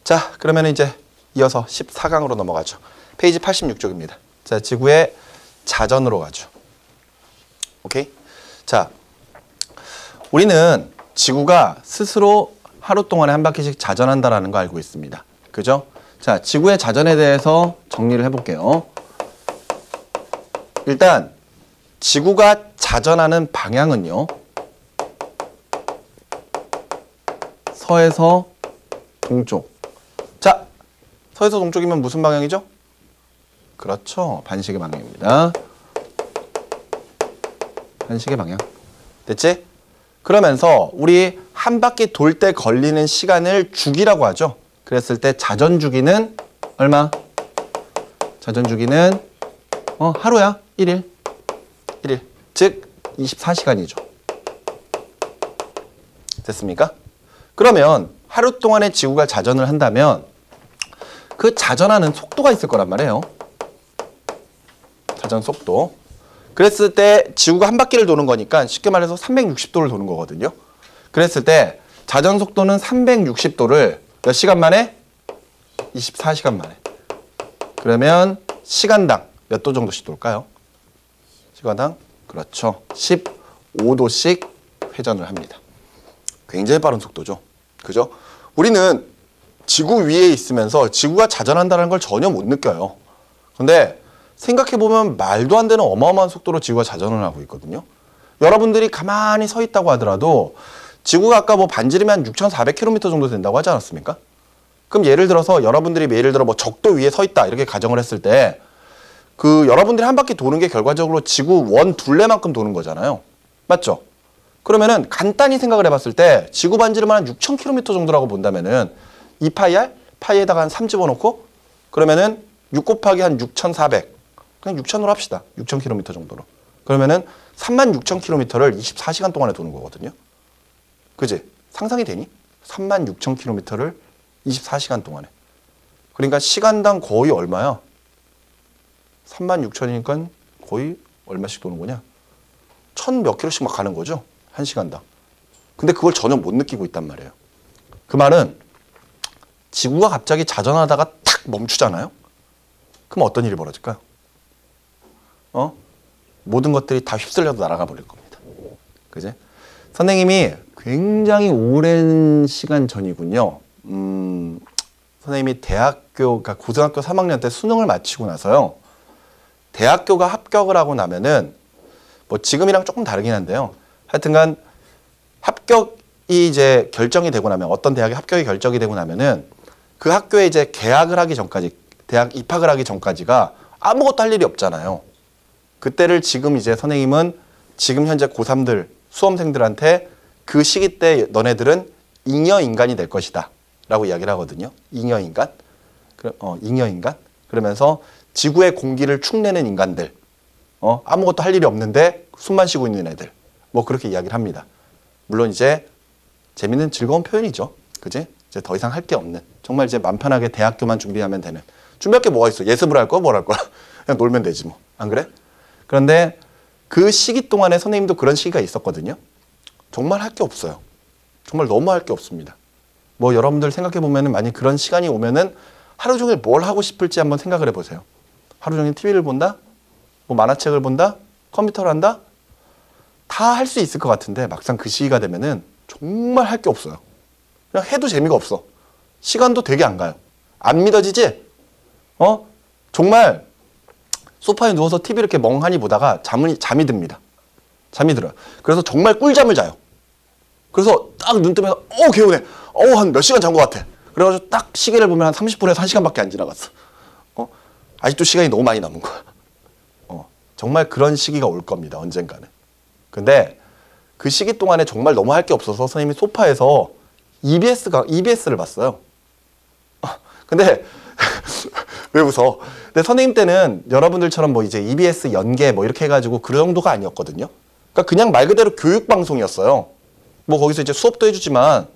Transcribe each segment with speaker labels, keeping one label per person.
Speaker 1: 자, 그러면 이제 이어서 14강으로 넘어가죠. 페이지 86쪽입니다. 자, 지구의 자전으로 가죠. 오케이? 자, 우리는 지구가 스스로 하루 동안에 한 바퀴씩 자전한다라는 거 알고 있습니다. 그죠? 자, 지구의 자전에 대해서 정리를 해볼게요. 일단 지구가 자전하는 방향은요, 서에서 동쪽. 자, 서에서 동쪽이면 무슨 방향이죠? 그렇죠. 반시계 방향입니다. 반시계 방향. 됐지? 그러면서 우리 한 바퀴 돌 때 걸리는 시간을 주기라고 하죠. 그랬을 때 자전 주기는 얼마? 자전 주기는 하루야. 1일. 즉 24시간이죠. 됐습니까? 그러면 하루 동안에 지구가 자전을 한다면 그 자전하는 속도가 있을 거란 말이에요. 자전 속도. 그랬을 때 지구가 한 바퀴를 도는 거니까 쉽게 말해서 360도를 도는 거거든요. 그랬을 때 자전 속도는 360도를 몇 시간 만에? 24시간 만에. 그러면 시간당 몇 도 정도씩 돌까요? 시간당 그렇죠. 15도씩 회전을 합니다. 굉장히 빠른 속도죠. 그죠? 우리는 지구 위에 있으면서 지구가 자전한다는 걸 전혀 못 느껴요. 근데 생각해보면 말도 안 되는 어마어마한 속도로 지구가 자전을 하고 있거든요. 여러분들이 가만히 서 있다고 하더라도 지구가 아까 뭐 반지름이 한 6,400km 정도 된다고 하지 않았습니까? 그럼 예를 들어서 여러분들이 뭐 적도 위에 서 있다 이렇게 가정을 했을 때 그 여러분들이 한 바퀴 도는 게 결과적으로 지구 원 둘레만큼 도는 거잖아요. 맞죠? 그러면은 간단히 생각을 해봤을 때 지구 반지름은 한 6,000km 정도라고 본다면은 2파이r? 파이에다가 한 3 집어넣고 그러면은 6 곱하기 한 6,400. 그냥 6,000으로 합시다. 6,000km 정도로. 그러면은 36,000km를 24시간 동안에 도는 거거든요. 그지? 상상이 되니? 36,000km를 24시간 동안에. 그러니까 시간당 거의 얼마야? 36,000이니까 거의 얼마씩 도는 거냐? 1,000 몇 킬로씩 막 가는 거죠. 1시간당. 근데 그걸 전혀 못 느끼고 있단 말이에요. 그 말은 지구가 갑자기 자전하다가 탁 멈추잖아요. 그럼 어떤 일이 벌어질까요? 모든 것들이 다 휩쓸려서 날아가 버릴 겁니다. 그지? 선생님이 굉장히 오랜 시간 전이군요. 선생님이 그러니까 고등학교 3학년 때 수능을 마치고 나서요. 대학교가 합격을 하고 나면은 뭐 지금이랑 조금 다르긴 한데요. 하여튼간 합격이 이제 결정이 되고 나면 어떤 대학에 합격이 결정이 되고 나면은 그 학교에 이제 개학을 하기 전까지 대학 입학을 하기 전까지가 아무것도 할 일이 없잖아요. 그때를 지금 이제 선생님은 지금 현재 고3들 수험생들한테 그 시기 때 너네들은 잉여인간이 될 것이다 라고 이야기를 하거든요. 잉여인간. 잉여인간. 그러면서 지구의 공기를 축내는 인간들. 아무것도 할 일이 없는데 숨만 쉬고 있는 애들. 뭐 그렇게 이야기를 합니다. 물론 이제 재밌는 즐거운 표현이죠. 그지? 이제 더 이상 할 게 없는. 정말 이제 맘 편하게 대학교만 준비하면 되는. 준비할 게 뭐가 있어? 예습을 할 거야? 뭘 할 거야? 그냥 놀면 되지 뭐. 안 그래? 그런데 그 시기 동안에 선생님도 그런 시기가 있었거든요. 정말 할 게 없어요. 정말 너무 할 게 없습니다. 뭐 여러분들 생각해 보면은 만약 그런 시간이 오면은 하루 종일 뭘 하고 싶을지 한번 생각을 해보세요. 하루 종일 TV를 본다? 뭐 만화책을 본다? 컴퓨터를 한다? 다 할 수 있을 것 같은데 막상 그 시기가 되면은 정말 할 게 없어요. 그냥 해도 재미가 없어. 시간도 되게 안 가요. 안 믿어지지? 정말 소파에 누워서 TV 이렇게 멍하니 보다가 잠이 듭니다. 잠이 들어요. 그래서 정말 꿀잠을 자요. 그래서 딱 눈 뜨면 개운해. 한 몇 시간 잔 것 같아. 그래가지고 딱 시계를 보면 한 30분에서 1시간밖에 안 지나갔어. 아직도 시간이 너무 많이 남은 거야. 정말 그런 시기가 올 겁니다. 언젠가는. 근데 그 시기 동안에 정말 너무 할 게 없어서 선생님이 소파에서 EBS를 봤어요. 근데 왜 웃어? 근데 선생님 때는 여러분들처럼 뭐 이제 EBS 연계 뭐 이렇게 해가지고 그 정도가 아니었거든요. 그러니까 그냥 말 그대로 교육방송이었어요. 뭐 거기서 이제 수업도 해주지만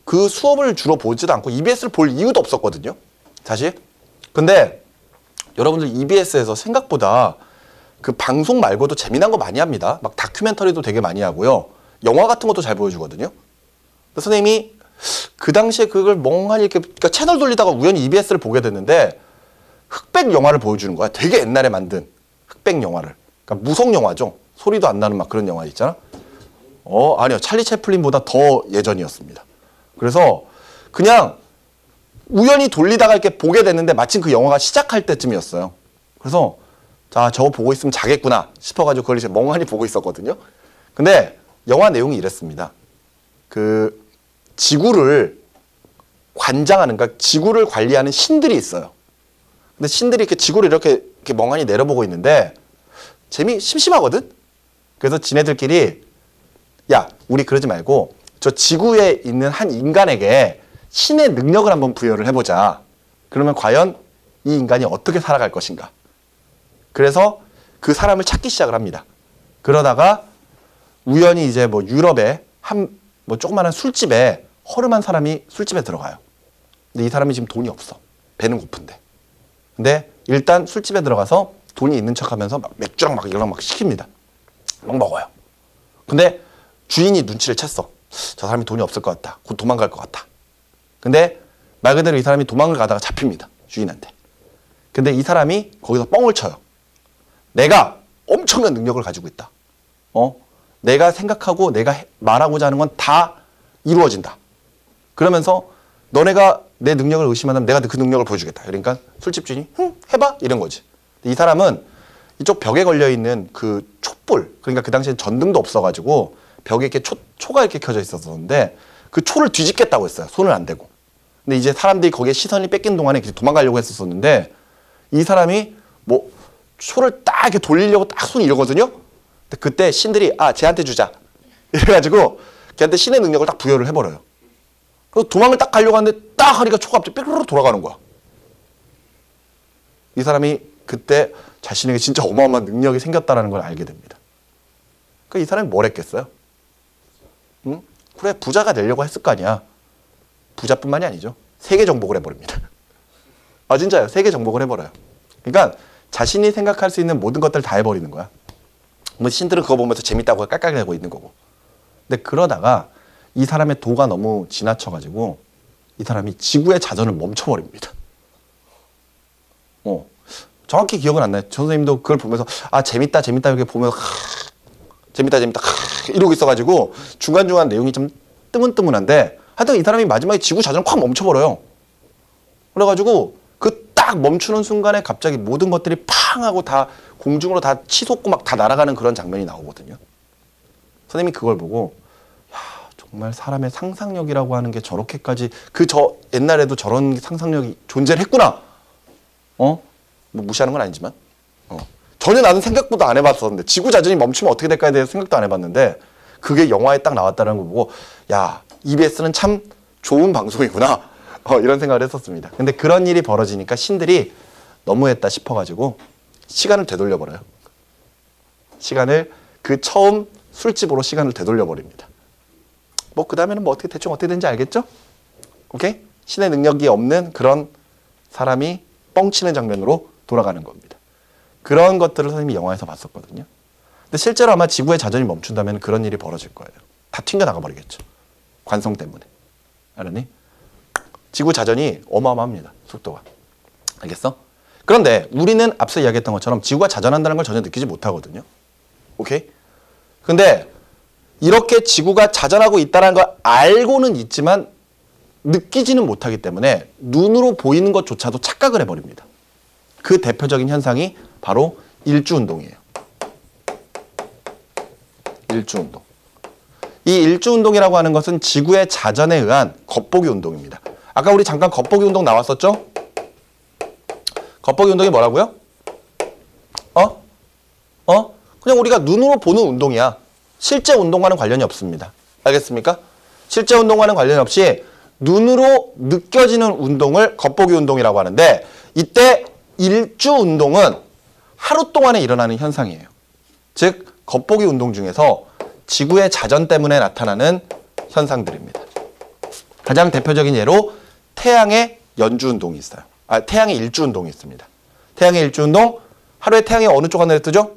Speaker 1: 그 수업을 주로 보지도 않고 EBS를 볼 이유도 없었거든요. 사실. 근데 여러분들 EBS에서 생각보다 그 방송 말고도 재미난 거 많이 합니다. 막 다큐멘터리도 되게 많이 하고요. 영화 같은 것도 잘 보여주거든요. 선생님이 그 당시에 그걸 멍하니 이렇게 그러니까 채널 돌리다가 우연히 EBS를 보게 됐는데 흑백 영화를 보여주는 거야. 되게 옛날에 만든 흑백 영화를. 그러니까 무성 영화죠. 소리도 안 나는 막 그런 영화 있잖아. 아니요. 찰리 채플린보다 더 예전이었습니다. 그래서 그냥 우연히 돌리다가 이렇게 보게 됐는데 마침 그 영화가 시작할 때쯤이었어요. 그래서 자, 저거 보고 있으면 자겠구나 싶어가지고 그걸 이제 멍하니 보고 있었거든요. 근데 영화 내용이 이랬습니다. 그 지구를 관장하는, 그러니까 지구를 관리하는 신들이 있어요. 근데 신들이 이렇게 지구를 이렇게 멍하니 내려보고 있는데 심심하거든? 그래서 지네들끼리 야, 우리 그러지 말고 저 지구에 있는 한 인간에게 신의 능력을 한번 부여를 해보자. 그러면 과연 이 인간이 어떻게 살아갈 것인가. 그래서 그 사람을 찾기 시작을 합니다. 그러다가 우연히 이제 뭐 유럽에 뭐 조그마한 술집에 허름한 사람이 술집에 들어가요. 근데 이 사람이 지금 돈이 없어. 배는 고픈데. 근데 일단 술집에 들어가서 돈이 있는 척하면서 막 맥주랑 막 이런 막 시킵니다. 막 먹어요. 근데 주인이 눈치를 챘어. 저 사람이 돈이 없을 것 같다. 곧 도망갈 것 같다. 근데 말 그대로 이 사람이 도망을 가다가 잡힙니다. 주인한테. 근데 이 사람이 거기서 뻥을 쳐요. 내가 엄청난 능력을 가지고 있다. 내가 생각하고 내가 말하고자 하는 건 다 이루어진다. 그러면서 너네가 내 능력을 의심한다면 내가 그 능력을 보여주겠다. 그러니까 술집 주인이 해봐 이런 거지. 이 사람은 이쪽 벽에 걸려있는 그 촛불, 그러니까 그 당시엔 전등도 없어가지고 벽에 이렇게 초가 이렇게 켜져 있었는데 그 초를 뒤집겠다고 했어요. 손을 안 대고. 근데 이제 사람들이 거기에 시선이 뺏긴 동안에 도망가려고 했었는데 이 사람이 뭐 초를 딱 이렇게 돌리려고 딱 손이 이러거든요. 근데 그때 신들이 쟤한테 주자. 이래가지고 걔한테 신의 능력을 딱 부여를 해버려요. 그래서 도망을 딱 가려고 하는데 딱 하니까 초가 갑자기 삐르르 돌아가는 거야. 이 사람이 그때 자신에게 진짜 어마어마한 능력이 생겼다는 걸 알게 됩니다. 그러니까 이 사람이 뭘 했겠어요? 응? 그래, 부자가 되려고 했을 거 아니야. 부자뿐만이 아니죠. 세계 정복을 해버립니다. 진짜요. 세계 정복을 해버려요. 그러니까 자신이 생각할 수 있는 모든 것들을 다 해버리는 거야. 뭐 신들은 그거 보면서 재밌다고 깔깔대고 있는 거고. 근데 그러다가 이 사람의 도가 너무 지나쳐가지고 이 사람이 지구의 자전을 멈춰버립니다. 정확히 기억은 안 나요. 선생님도 그걸 보면서 재밌다 이렇게 보면서 재밌다 이러고 있어가지고 중간중간 내용이 좀 뜨문뜨문한데 하여튼 이 사람이 마지막에 지구 자전을 확 멈춰버려요. 그래가지고 그 딱 멈추는 순간에 갑자기 모든 것들이 팡 하고 다 공중으로 다 치솟고 막 다 날아가는 그런 장면이 나오거든요. 선생님이 그걸 보고 야, 정말 사람의 상상력이라고 하는 게 저렇게까지 옛날에도 저런 상상력이 존재를 했구나. 뭐 무시하는 건 아니지만 전혀 나는 생각보다 안 해봤었는데 지구 자전이 멈추면 어떻게 될까에 대해서 생각도 안 해봤는데 그게 영화에 딱 나왔다는 걸 보고 야, EBS는 참 좋은 방송이구나 이런 생각을 했었습니다. 근데 그런 일이 벌어지니까 신들이 너무했다 싶어가지고 시간을 되돌려버려요. 시간을 그 처음 술집으로 시간을 되돌려버립니다. 뭐 그 다음에는 뭐 대충 어떻게 되는지 알겠죠? 오케이? 신의 능력이 없는 그런 사람이 뻥치는 장면으로 돌아가는 겁니다. 그런 것들을 선생님이 영화에서 봤었거든요. 근데 실제로 아마 지구의 자전이 멈춘다면 그런 일이 벌어질 거예요. 다 튕겨나가 버리겠죠. 관성 때문에. 알았니? 지구 자전이 어마어마합니다. 속도가. 알겠어? 그런데 우리는 앞서 이야기했던 것처럼 지구가 자전한다는 걸 전혀 느끼지 못하거든요. 오케이? 근데 이렇게 지구가 자전하고 있다는 걸 알고는 있지만 느끼지는 못하기 때문에 눈으로 보이는 것조차도 착각을 해버립니다. 그 대표적인 현상이 바로 일주운동이에요. 일주운동. 이 일주운동이라고 하는 것은 지구의 자전에 의한 겉보기 운동입니다. 아까 우리 잠깐 겉보기 운동 나왔었죠? 겉보기 운동이 뭐라고요? 그냥 우리가 눈으로 보는 운동이야. 실제 운동과는 관련이 없습니다. 알겠습니까? 실제 운동과는 관련이 없이 눈으로 느껴지는 운동을 겉보기 운동이라고 하는데 이때 일주 운동은 하루 동안에 일어나는 현상이에요. 즉 겉보기 운동 중에서 지구의 자전 때문에 나타나는 현상들입니다. 가장 대표적인 예로 태양의 연주 운동이 있어요. 태양의 일주 운동이 있습니다. 태양의 일주 운동, 하루에 태양이 어느 쪽 하늘에 뜨죠?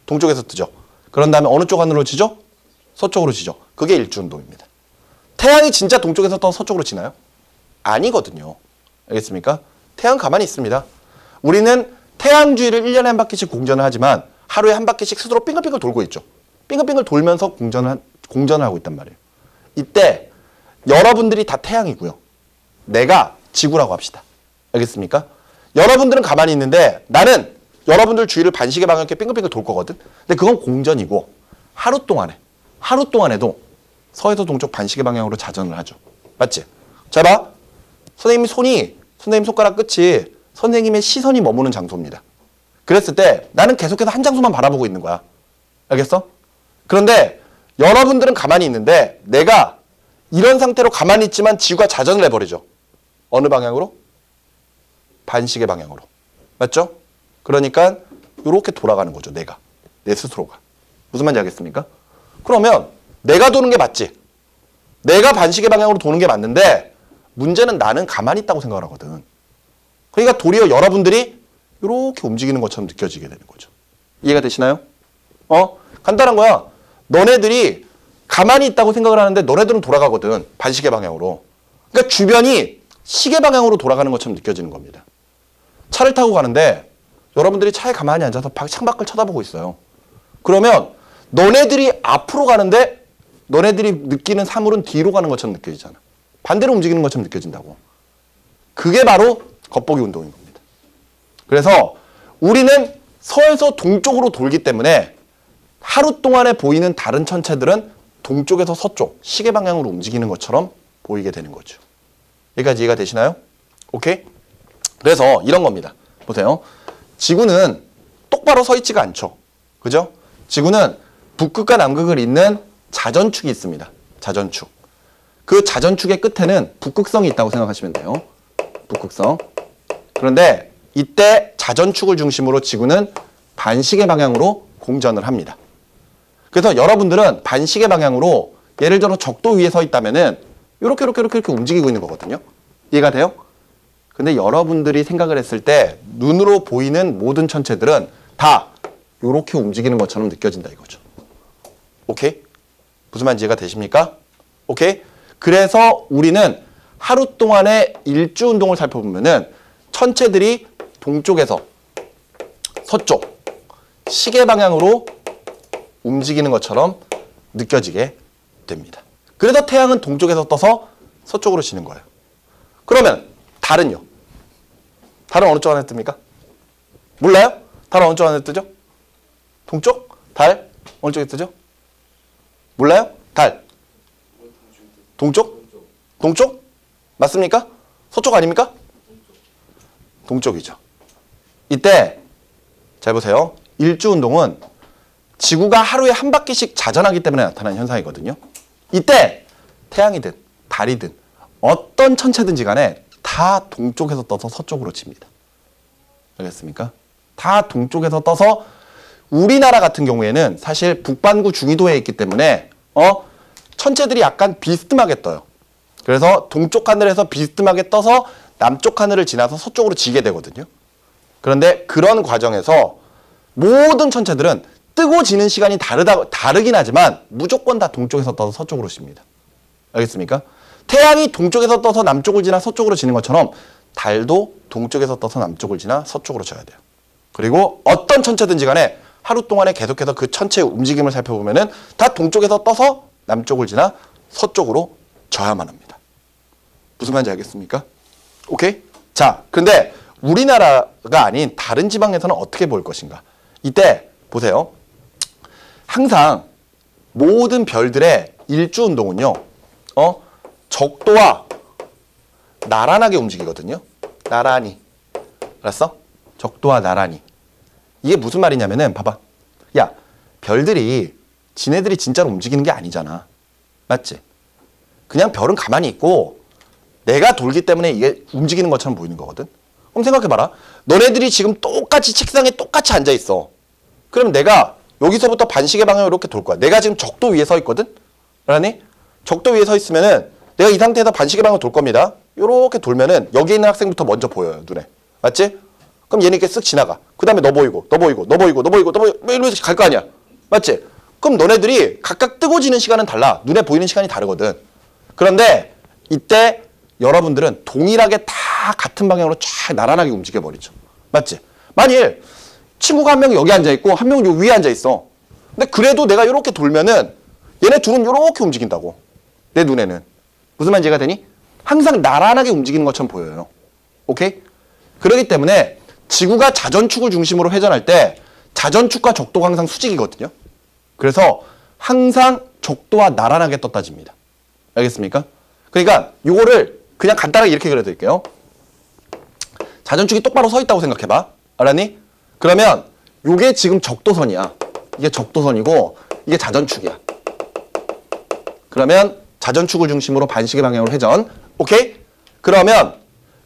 Speaker 1: 동쪽에서 뜨죠. 그런 다음에 어느 쪽 하늘로 지죠? 서쪽으로 지죠. 그게 일주 운동입니다. 태양이 진짜 동쪽에서 떠서 서쪽으로 지나요? 아니거든요. 알겠습니까? 태양 가만히 있습니다. 우리는 태양 주위를 1년에 한 바퀴씩 공전을 하지만 하루에 한 바퀴씩 스스로 빙글빙글 돌고 있죠. 빙글빙글 돌면서 공전을 하고 있단 말이에요. 이때 여러분들이 다 태양이고요. 내가 지구라고 합시다. 알겠습니까? 여러분들은 가만히 있는데 나는 여러분들 주위를 반시계 방향 이렇게 빙글빙글 돌 거거든. 근데 그건 공전이고 하루 동안에도 서에서 동쪽 반시계 방향으로 자전을 하죠. 맞지? 자 봐. 선생님 손가락 끝이 선생님의 시선이 머무는 장소입니다. 그랬을 때 나는 계속해서 한 장소만 바라보고 있는 거야. 알겠어? 그런데 여러분들은 가만히 있는데 내가 이런 상태로 가만히 있지만 지구가 자전을 해버리죠. 어느 방향으로? 반시계 방향으로. 맞죠? 그러니까 이렇게 돌아가는 거죠. 내 스스로가. 무슨 말인지 알겠습니까? 그러면 내가 도는 게 맞지. 내가 반시계 방향으로 도는 게 맞는데 문제는 나는 가만히 있다고 생각을 하거든. 그러니까 도리어 여러분들이 이렇게 움직이는 것처럼 느껴지게 되는 거죠. 이해가 되시나요? 간단한 거야. 너네들이 가만히 있다고 생각을 하는데 너네들은 돌아가거든. 반시계 방향으로. 그러니까 주변이 시계 방향으로 돌아가는 것처럼 느껴지는 겁니다. 차를 타고 가는데 여러분들이 차에 가만히 앉아서 창밖을 쳐다보고 있어요. 그러면 너네들이 앞으로 가는데 너네들이 느끼는 사물은 뒤로 가는 것처럼 느껴지잖아. 반대로 움직이는 것처럼 느껴진다고. 그게 바로 겉보기 운동인 겁니다. 그래서 우리는 서에서 동쪽으로 돌기 때문에 하루 동안에 보이는 다른 천체들은 동쪽에서 서쪽, 시계 방향으로 움직이는 것처럼 보이게 되는 거죠. 여기까지 이해가 되시나요? 오케이? 그래서 이런 겁니다. 보세요. 지구는 똑바로 서 있지가 않죠. 그죠? 지구는 북극과 남극을 잇는 자전축이 있습니다. 자전축. 그 자전축의 끝에는 북극성이 있다고 생각하시면 돼요. 북극성. 그런데 이때 자전축을 중심으로 지구는 반시계 방향으로 공전을 합니다. 그래서 여러분들은 반시계 방향으로 예를 들어 적도 위에 서 있다면은 이렇게 움직이고 있는 거거든요. 이해가 돼요? 근데 여러분들이 생각을 했을 때 눈으로 보이는 모든 천체들은 다 이렇게 움직이는 것처럼 느껴진다 이거죠. 오케이? 무슨 말인지 이해가 되십니까? 오케이? 그래서 우리는 하루 동안의 일주 운동을 살펴보면은 천체들이 동쪽에서 서쪽, 시계 방향으로 움직이는 것처럼 느껴지게 됩니다. 그래서 태양은 동쪽에서 떠서 서쪽으로 지는 거예요. 그러면 달은요? 달은 어느 쪽 안에 뜹니까? 몰라요? 달은 어느 쪽 안에 뜨죠? 동쪽? 달? 어느 쪽에 뜨죠? 몰라요? 달? 동쪽? 동쪽? 맞습니까? 서쪽 아닙니까? 동쪽이죠. 이때 잘 보세요. 일주운동은 지구가 하루에 한 바퀴씩 자전하기 때문에 나타나는 현상이거든요. 이때 태양이든 달이든 어떤 천체든지 간에 다 동쪽에서 떠서 서쪽으로 칩니다. 알겠습니까? 다 동쪽에서 떠서 우리나라 같은 경우에는 사실 북반구 중위도에 있기 때문에 천체들이 약간 비스듬하게 떠요. 그래서 동쪽 하늘에서 비스듬하게 떠서 남쪽 하늘을 지나서 서쪽으로 지게 되거든요. 그런데 그런 과정에서 모든 천체들은 뜨고 지는 시간이 다르긴 하지만 무조건 다 동쪽에서 떠서 서쪽으로 집니다. 알겠습니까? 태양이 동쪽에서 떠서 남쪽을 지나 서쪽으로 지는 것처럼 달도 동쪽에서 떠서 남쪽을 지나 서쪽으로 져야 돼요. 그리고 어떤 천체든지 간에 하루 동안에 계속해서 그 천체의 움직임을 살펴보면은 다 동쪽에서 떠서 남쪽을 지나 서쪽으로 져야만 합니다. 무슨 말인지 알겠습니까? 오케이? 자, 근데 우리나라가 아닌 다른 지방에서는 어떻게 보일 것인가? 이때 보세요. 항상 모든 별들의 일주운동은요. 적도와 나란하게 움직이거든요. 나란히. 알았어? 적도와 나란히. 이게 무슨 말이냐면은 봐봐. 야, 별들이 지네들이 진짜로 움직이는 게 아니잖아. 맞지? 그냥 별은 가만히 있고 내가 돌기 때문에 이게 움직이는 것처럼 보이는 거거든. 그럼 생각해봐라. 너네들이 지금 똑같이 책상에 똑같이 앉아있어. 그럼 내가 여기서부터 반시계 방향으로 이렇게 돌 거야. 내가 지금 적도 위에 서 있거든? 알았니? 적도 위에 서 있으면은 내가 이 상태에서 반시계 방향으로 돌 겁니다. 이렇게 돌면은 여기 있는 학생부터 먼저 보여요. 눈에. 맞지? 그럼 얘는 이렇게 쓱 지나가. 그 다음에 너 보이고 이러면서 갈 거 아니야. 맞지? 그럼 너네들이 각각 뜨고 지는 시간은 달라. 눈에 보이는 시간이 다르거든. 그런데 이때 여러분들은 동일하게 다 같은 방향으로 쫙 나란하게 움직여버리죠. 맞지? 만일 친구가 한 명 여기 앉아있고 한 명은 여기 위에 앉아있어. 근데 그래도 내가 이렇게 돌면은 얘네 둘은 이렇게 움직인다고. 내 눈에는. 무슨 말인지 이해가 되니? 항상 나란하게 움직이는 것처럼 보여요. 오케이? 그렇기 때문에 지구가 자전축을 중심으로 회전할 때 자전축과 적도가 항상 수직이거든요. 그래서 항상 적도와 나란하게 떴다집니다. 알겠습니까? 그러니까 요거를 그냥 간단하게 이렇게 그려드릴게요. 자전축이 똑바로 서 있다고 생각해봐. 알았니? 그러면 요게 지금 적도선이야. 이게 적도선이고 이게 자전축이야. 그러면 자전축을 중심으로 반시계 방향으로 회전. 오케이? 그러면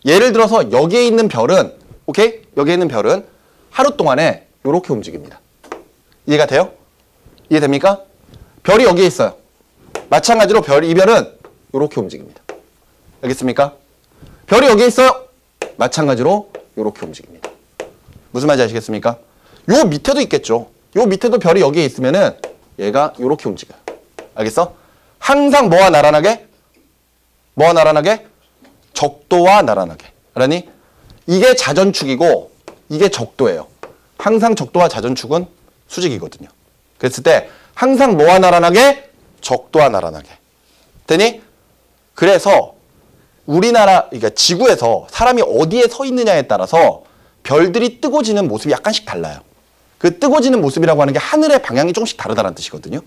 Speaker 1: 예를 들어서 여기에 있는 별은 오케이? 여기에 있는 별은 하루 동안에 요렇게 움직입니다. 이해가 돼요? 이해됩니까? 별이 여기에 있어요. 마찬가지로 이 별은 요렇게 움직입니다. 알겠습니까? 별이 여기에 있어요. 마찬가지로 요렇게 움직입니다. 무슨 말인지 아시겠습니까? 요 밑에도 있겠죠. 요 밑에도 별이 여기에 있으면은 얘가 요렇게 움직여요. 알겠어? 항상 뭐와 나란하게? 뭐와 나란하게? 적도와 나란하게. 알았니? 이게 자전축이고 이게 적도예요. 항상 적도와 자전축은 수직이거든요. 그랬을 때 항상 뭐와 나란하게? 적도와 나란하게. 되니? 그래서 우리나라, 그러니까 지구에서 사람이 어디에 서 있느냐에 따라서 별들이 뜨고 지는 모습이 약간씩 달라요. 그 뜨고 지는 모습이라고 하는 게 하늘의 방향이 조금씩 다르다는 뜻이거든요.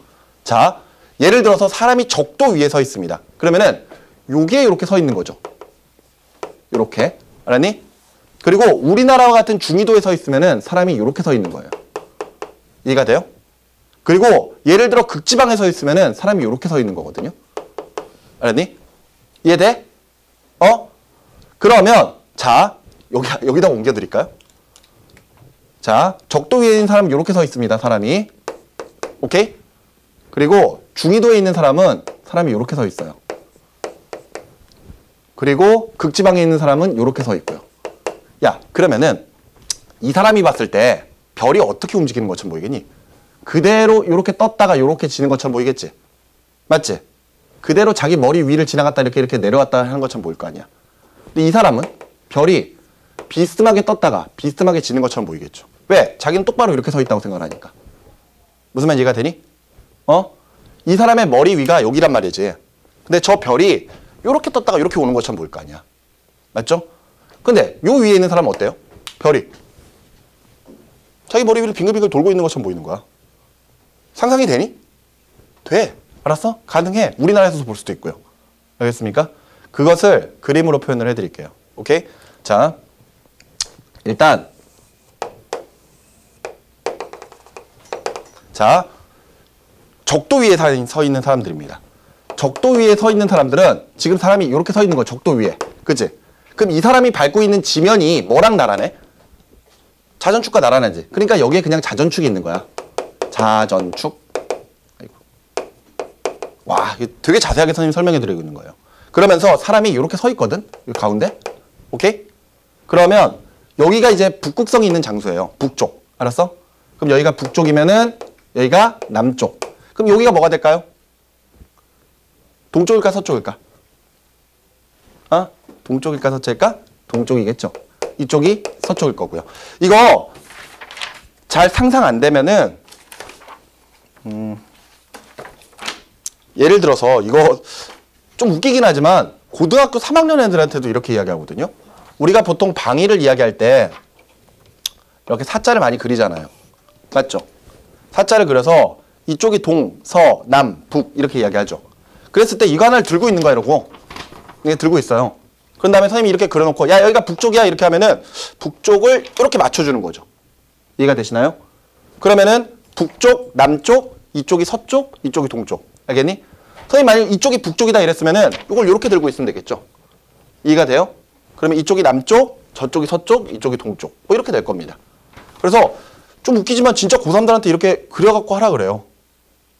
Speaker 1: 자, 예를 들어서 사람이 적도 위에 서 있습니다. 그러면은 요게 이렇게 서 있는 거죠. 요렇게. 알았니? 그리고 우리나라와 같은 중위도에 서 있으면은 사람이 요렇게 서 있는 거예요. 이해가 돼요? 그리고 예를 들어 극지방에 서 있으면은 사람이 요렇게 서 있는 거거든요. 알았니? 이해돼? 그러면 자, 여기다 옮겨 드릴까요? 자, 적도 위에 있는 사람은 요렇게 서 있습니다. 사람이. 오케이? 그리고 중위도에 있는 사람은 사람이 요렇게 서 있어요. 그리고 극지방에 있는 사람은 요렇게 서 있고요. 야, 그러면은 이 사람이 봤을 때 별이 어떻게 움직이는 것처럼 보이겠니? 그대로 요렇게 떴다가 요렇게 지는 것처럼 보이겠지? 맞지? 그대로 자기 머리 위를 지나갔다 이렇게 내려왔다 하는 것처럼 보일 거 아니야. 근데 이 사람은 별이 비스듬하게 떴다가 비스듬하게 지는 것처럼 보이겠죠. 왜? 자기는 똑바로 이렇게 서 있다고 생각을 하니까. 무슨 말인지 이해가 되니? 이 사람의 머리 위가 여기란 말이지. 근데 저 별이 요렇게 떴다가 요렇게 오는 것처럼 보일 거 아니야. 맞죠? 근데 요 위에 있는 사람은 어때요? 별이 자기 머리 위를 빙글빙글 돌고 있는 것처럼 보이는 거야. 상상이 되니? 돼. 알았어? 가능해. 우리나라에서도 볼 수도 있고요. 알겠습니까? 그것을 그림으로 표현을 해드릴게요. 오케이? 자, 일단 자, 적도 위에 서 있는 사람들입니다. 적도 위에 서 있는 사람들은 지금 사람이 이렇게 서 있는 거야. 적도 위에. 그치? 그럼 이 사람이 밟고 있는 지면이 뭐랑 나란해? 자전축과 나란하지. 그러니까 여기에 그냥 자전축이 있는 거야. 자전축. 아이고. 와, 되게 자세하게 선생님이 설명해 드리고 있는 거예요. 그러면서 사람이 이렇게 서 있거든? 이 가운데? 오케이? 그러면 여기가 이제 북극성이 있는 장소예요. 북쪽. 알았어? 그럼 여기가 북쪽이면은 여기가 남쪽. 그럼 여기가 뭐가 될까요? 동쪽일까 서쪽일까? 동쪽일까 서쪽일까? 동쪽이겠죠. 이쪽이 서쪽일 거고요. 이거 잘 상상 안 되면은 예를 들어서 이거 좀 웃기긴 하지만 고등학교 3학년 애들한테도 이렇게 이야기하거든요. 우리가 보통 방위를 이야기할 때 이렇게 사자를 많이 그리잖아요. 맞죠? 사자를 그려서 이쪽이 동, 서, 남, 북 이렇게 이야기하죠. 그랬을 때 이거 하나를 들고 있는 거야 이러고 이게 들고 있어요. 그런 다음에 선생님이 이렇게 그려놓고 야 여기가 북쪽이야 이렇게 하면은 북쪽을 이렇게 맞춰주는 거죠. 이해가 되시나요? 그러면은 북쪽, 남쪽, 이쪽이 서쪽, 이쪽이 동쪽. 알겠니? 선생님 만약 이쪽이 북쪽이다 이랬으면은 이걸 이렇게 들고 있으면 되겠죠. 이해가 돼요? 그러면 이쪽이 남쪽, 저쪽이 서쪽, 이쪽이 동쪽. 뭐 이렇게 될 겁니다. 그래서 좀 웃기지만 진짜 고3들한테 이렇게 그려갖고 하라 그래요.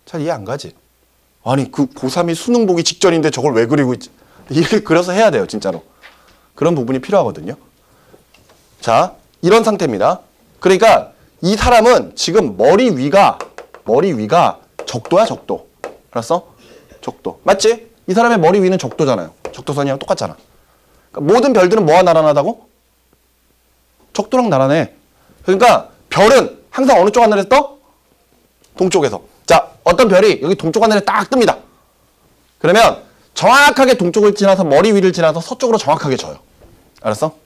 Speaker 1: 잘 이해 안 가지? 아니 그 고3이 수능 보기 직전인데 저걸 왜 그리고 있지? 이렇게 그려서 해야 돼요 진짜로. 그런 부분이 필요하거든요. 자, 이런 상태입니다. 그러니까 이 사람은 지금 머리 위가 적도야 적도. 알았어? 적도. 맞지? 이 사람의 머리 위는 적도잖아요. 적도선이랑 똑같잖아. 그러니까 모든 별들은 뭐와 나란하다고? 적도랑 나란해. 그러니까 별은 항상 어느 쪽 하늘에서 떠? 동쪽에서. 자, 어떤 별이 여기 동쪽 하늘에 딱 뜹니다. 그러면 정확하게 동쪽을 지나서 머리 위를 지나서 서쪽으로 정확하게 져요. 알았어?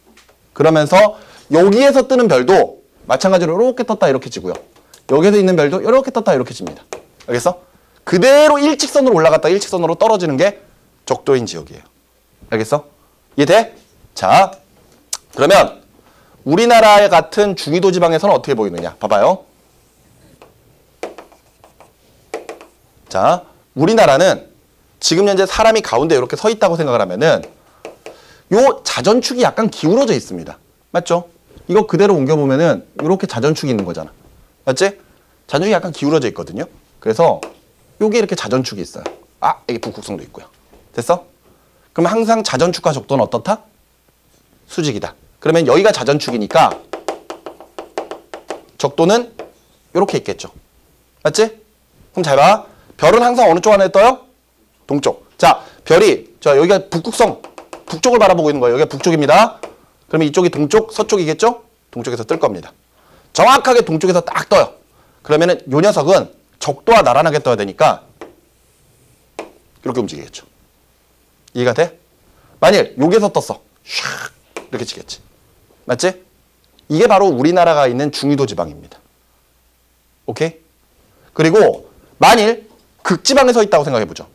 Speaker 1: 그러면서 여기에서 뜨는 별도 마찬가지로 이렇게 떴다 이렇게 지고요. 여기에서 있는 별도 이렇게 떴다 이렇게 집니다. 알겠어? 그대로 일직선으로 올라갔다 일직선으로 떨어지는 게 적도인 지역이에요. 알겠어? 이해돼? 자, 그러면 우리나라 같은 중위도 지방에서는 어떻게 보이느냐? 봐봐요. 자, 우리나라는 지금 현재 사람이 가운데 이렇게 서 있다고 생각을 하면은 요 자전축이 약간 기울어져 있습니다. 맞죠? 이거 그대로 옮겨보면은 이렇게 자전축이 있는 거잖아. 맞지? 자전축이 약간 기울어져 있거든요. 그래서 요게 이렇게 자전축이 있어요. 아, 여기 북극성도 있고요. 됐어? 그럼 항상 자전축과 적도는 어떻다? 수직이다. 그러면 여기가 자전축이니까 적도는 이렇게 있겠죠. 맞지? 그럼 잘 봐. 별은 항상 어느 쪽 안에 떠요? 동쪽. 자, 별이 여기가 북극성, 북쪽을 바라보고 있는 거예요. 여기가 북쪽입니다. 그러면 이쪽이 동쪽, 서쪽이겠죠? 동쪽에서 뜰 겁니다. 정확하게 동쪽에서 딱 떠요. 그러면은 요 녀석은 적도와 나란하게 떠야 되니까 이렇게 움직이겠죠. 이해가 돼? 만일 여기서 떴어. 샥 이렇게 치겠지. 맞지? 이게 바로 우리나라가 있는 중위도 지방입니다. 오케이? 그리고 만일 극지방에 서 있다고 생각해보죠.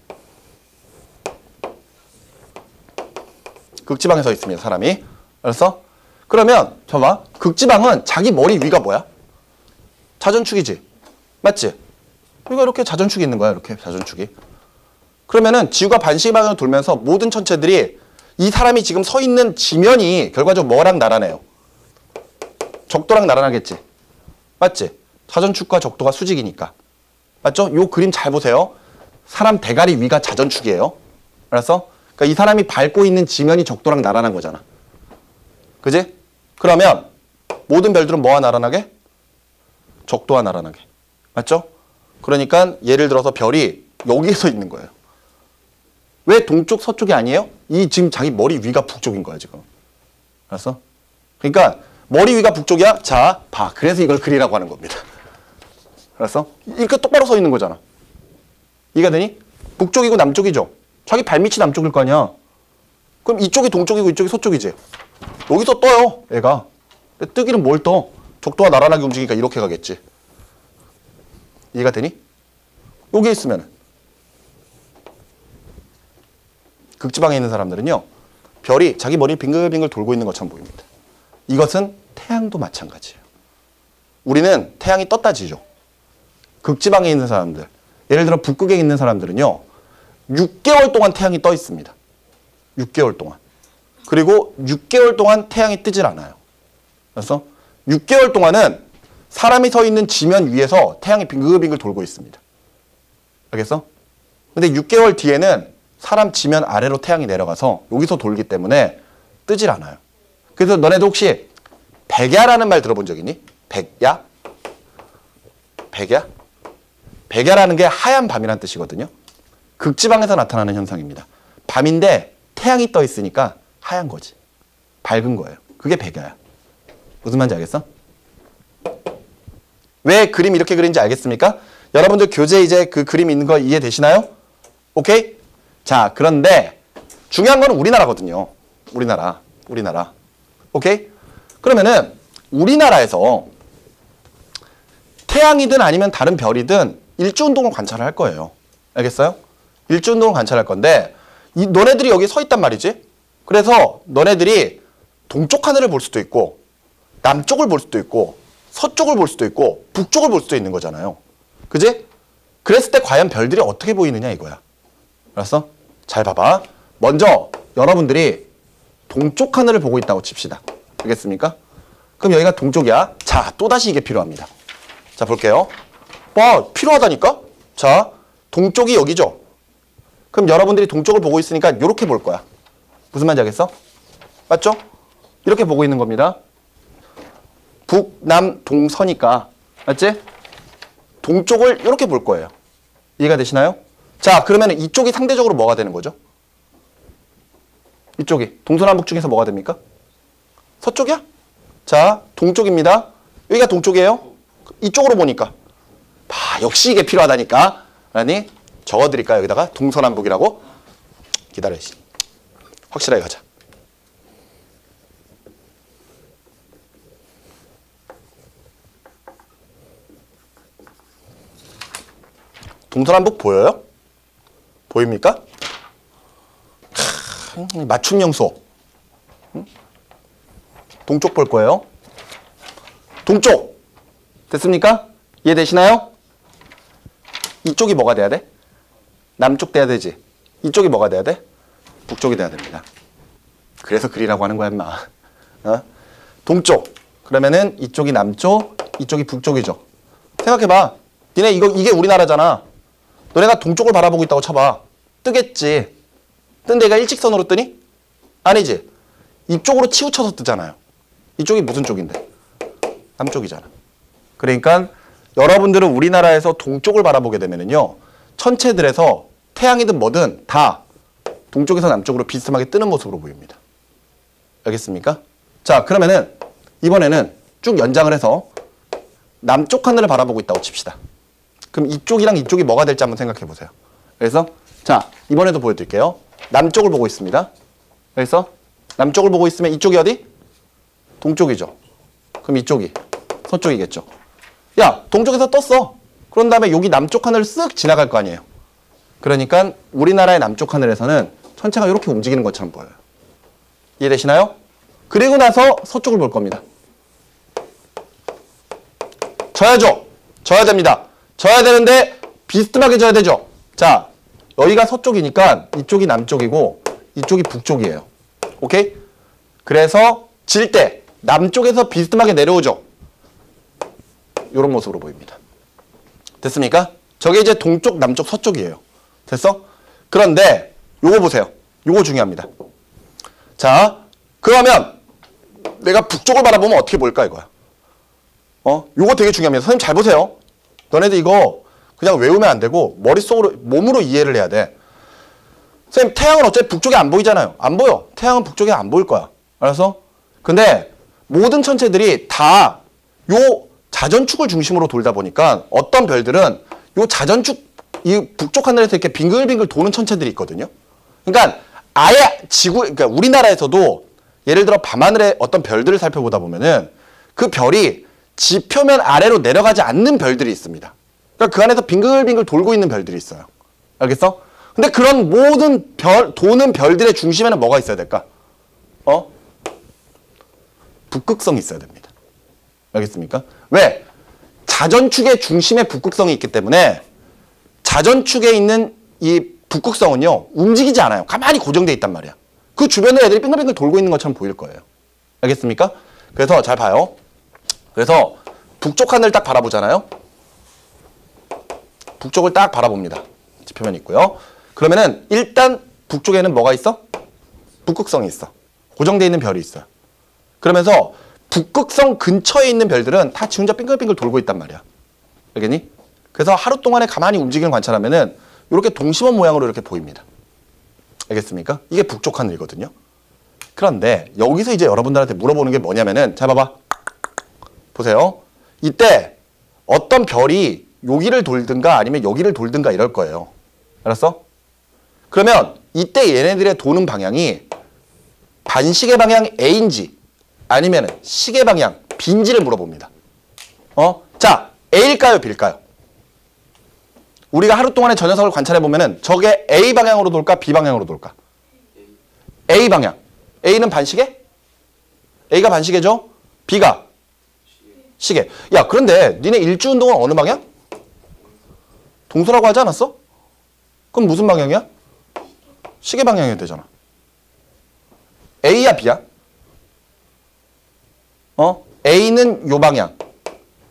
Speaker 1: 극지방에 서 있습니다. 사람이. 알았어? 그러면 봐봐. 극지방은 자기 머리 위가 뭐야? 자전축이지. 맞지? 여기가 이렇게 자전축이 있는 거야. 이렇게 자전축이. 그러면은 지구가 반시계 방향으로 돌면서 모든 천체들이 이 사람이 지금 서 있는 지면이 결과적으로 뭐랑 나란해요? 적도랑 나란하겠지. 맞지? 자전축과 적도가 수직이니까. 맞죠? 요 그림 잘 보세요. 사람 대가리 위가 자전축이에요. 알았어? 그러니까 이 사람이 밟고 있는 지면이 적도랑 나란한 거잖아. 그지? 그러면 모든 별들은 뭐와 나란하게? 적도와 나란하게. 맞죠? 그러니까 예를 들어서 별이 여기에서 있는 거예요. 왜 동쪽, 서쪽이 아니에요? 이 지금 자기 머리 위가 북쪽인 거야, 지금. 알았어? 그러니까 머리 위가 북쪽이야? 자, 봐. 그래서 이걸 그리라고 하는 겁니다. 알았어? 이렇게 똑바로 서 있는 거잖아. 이해가 되니? 북쪽이고 남쪽이죠? 자기 발밑이 남쪽일 거 아니야. 그럼 이쪽이 동쪽이고 이쪽이 서쪽이지. 여기서 떠요, 애가. 근데 뜨기는 뭘 떠? 적도와 나란하게 움직이니까 이렇게 가겠지. 이해가 되니? 여기 있으면 극지방에 있는 사람들은요. 별이 자기 머리를 빙글빙글 돌고 있는 것처럼 보입니다. 이것은 태양도 마찬가지예요. 우리는 태양이 떴다 지죠. 극지방에 있는 사람들, 예를 들어 북극에 있는 사람들은요. 6개월 동안 태양이 떠 있습니다. 6개월 동안. 그리고 6개월 동안 태양이 뜨질 않아요. 그래서 6개월 동안은 사람이 서 있는 지면 위에서 태양이 빙글빙글 돌고 있습니다. 알겠어? 근데 6개월 뒤에는 사람 지면 아래로 태양이 내려가서 여기서 돌기 때문에 뜨질 않아요. 그래서 너네도 혹시 백야라는 말 들어본 적 있니? 백야? 백야? 백야라는 게 하얀 밤이란 뜻이거든요. 극지방에서 나타나는 현상입니다. 밤인데 태양이 떠 있으니까 하얀 거지. 밝은 거예요. 그게 백야야. 무슨 말인지 알겠어? 왜 그림 이렇게 그린지 알겠습니까? 여러분들 교재 이제 그 그림 있는 거 이해되시나요? 오케이? 자, 그런데 중요한 건 우리나라거든요. 우리나라. 오케이? 그러면은 우리나라에서 태양이든 아니면 다른 별이든 일주운동을 관찰을 할 거예요. 알겠어요? 일주운동을 관찰할 건데 너네들이 여기 서 있단 말이지. 그래서 너네들이 동쪽 하늘을 볼 수도 있고 남쪽을 볼 수도 있고 서쪽을 볼 수도 있고 북쪽을 볼 수도 있는 거잖아요. 그지? 그랬을 때 과연 별들이 어떻게 보이느냐 이거야. 알았어? 잘 봐봐. 먼저 여러분들이 동쪽 하늘을 보고 있다고 칩시다. 알겠습니까? 그럼 여기가 동쪽이야. 자, 또다시 이게 필요합니다. 자, 볼게요. 필요하다니까? 자, 동쪽이 여기죠? 그럼 여러분들이 동쪽을 보고 있으니까 이렇게 볼 거야. 무슨 말인지 알겠어? 맞죠? 이렇게 보고 있는 겁니다. 북, 남, 동, 서니까. 맞지? 동쪽을 이렇게 볼 거예요. 이해가 되시나요? 자, 그러면 이쪽이 상대적으로 뭐가 되는 거죠? 이쪽이 동서남북 중에서 뭐가 됩니까? 서쪽이야? 자, 동쪽입니다. 여기가 동쪽이에요. 이쪽으로 보니까 역시 이게 필요하다니까. 라니 적어드릴까요? 여기다가 동서남북이라고. 기다려. 확실하게 가자. 동서남북 보여요? 보입니까? 맞춤형 수업. 동쪽 볼 거예요. 동쪽. 됐습니까? 이해되시나요? 이쪽이 뭐가 돼야 돼? 남쪽 돼야 되지. 이쪽이 뭐가 돼야 돼? 북쪽이 돼야 됩니다. 그래서 그리라고 하는 거야, 인마. 동쪽. 그러면은 이쪽이 남쪽, 이쪽이 북쪽이죠. 생각해봐. 니네 이게 우리나라잖아. 너네가 동쪽을 바라보고 있다고 쳐봐. 뜨겠지. 뜬 데가 일직선으로 뜨니? 아니지. 이쪽으로 치우쳐서 뜨잖아요. 이쪽이 무슨 쪽인데? 남쪽이잖아. 그러니까 여러분들은 우리나라에서 동쪽을 바라보게 되면은요, 천체들에서 태양이든 뭐든 다 동쪽에서 남쪽으로 비스듬하게 뜨는 모습으로 보입니다. 알겠습니까? 자, 그러면은 이번에는 쭉 연장을 해서 남쪽 하늘을 바라보고 있다고 칩시다. 그럼 이쪽이랑 이쪽이 뭐가 될지 한번 생각해 보세요. 그래서 자, 이번에도 보여드릴게요. 남쪽을 보고 있습니다. 그래서 남쪽을 보고 있으면 이쪽이 어디? 동쪽이죠. 그럼 이쪽이 서쪽이겠죠. 야, 동쪽에서 떴어. 그런 다음에 여기 남쪽 하늘을 쓱 지나갈 거 아니에요. 그러니까 우리나라의 남쪽 하늘에서는 천체가 이렇게 움직이는 것처럼 보여요. 이해되시나요? 그리고 나서 서쪽을 볼 겁니다. 져야죠. 져야 됩니다. 져야 되는데 비스듬하게 져야 되죠. 자, 여기가 서쪽이니까 이쪽이 남쪽이고 이쪽이 북쪽이에요. 오케이? 그래서 질 때 남쪽에서 비스듬하게 내려오죠. 이런 모습으로 보입니다. 됐습니까? 저게 이제 동쪽, 남쪽, 서쪽이에요. 됐어? 그런데 요거 보세요. 요거 중요합니다. 자, 그러면 내가 북쪽을 바라보면 어떻게 보일까 이거야. 요거 되게 중요합니다. 선생님 잘 보세요. 너네들 이거 그냥 외우면 안 되고 머릿속으로, 몸으로 이해를 해야 돼. 선생님, 태양은 어차피 북쪽에 안 보이잖아요. 안 보여. 태양은 북쪽에 안 보일 거야. 알았어? 근데 모든 천체들이 다 요 자전축을 중심으로 돌다 보니까 어떤 별들은 요 자전축, 이 북쪽 하늘에서 이렇게 빙글빙글 도는 천체들이 있거든요. 그러니까 아예 그러니까 우리나라에서도 예를 들어 밤하늘에 어떤 별들을 살펴보다 보면은 그 별이 지표면 아래로 내려가지 않는 별들이 있습니다. 그러니까 그 안에서 빙글빙글 돌고 있는 별들이 있어요. 알겠어? 근데 그런 모든 도는 별들의 중심에는 뭐가 있어야 될까? 북극성이 있어야 됩니다. 알겠습니까? 왜? 자전축의 중심에 북극성이 있기 때문에 자전축에 있는 이 북극성은요, 움직이지 않아요. 가만히 고정되어 있단 말이야. 그 주변에 애들이 빙글빙글 돌고 있는 것처럼 보일 거예요. 알겠습니까? 그래서 잘 봐요. 그래서 북쪽 하늘을 딱 바라보잖아요. 북쪽을 딱 바라봅니다. 지표면 있고요. 그러면은 일단 북쪽에는 뭐가 있어? 북극성이 있어. 고정되어 있는 별이 있어요. 그러면서 북극성 근처에 있는 별들은 다 지 혼자 빙글빙글 돌고 있단 말이야. 알겠니? 그래서 하루 동안에 가만히 움직이는 걸 관찰하면은 이렇게 동심원 모양으로 이렇게 보입니다. 알겠습니까? 이게 북쪽 하늘이거든요. 그런데 여기서 이제 여러분들한테 물어보는 게 뭐냐면은, 자 봐봐. 보세요. 이때 어떤 별이 여기를 돌든가 아니면 여기를 돌든가 이럴 거예요. 알았어? 그러면 이때 얘네들의 도는 방향이 반시계 방향 A인지 아니면 시계 방향 B인지를 물어봅니다. 자, A일까요? B일까요? 우리가 하루 동안에 저 녀석을 관찰해보면은 저게 A 방향으로 돌까? B 방향으로 돌까? A 방향. A는 반시계? A가 반시계죠? B가? 시계. 야, 그런데 니네 일주운동은 어느 방향? 동서라고 하지 않았어? 그럼 무슨 방향이야? 시계 방향이 되잖아. A야, B야? A는 요 방향,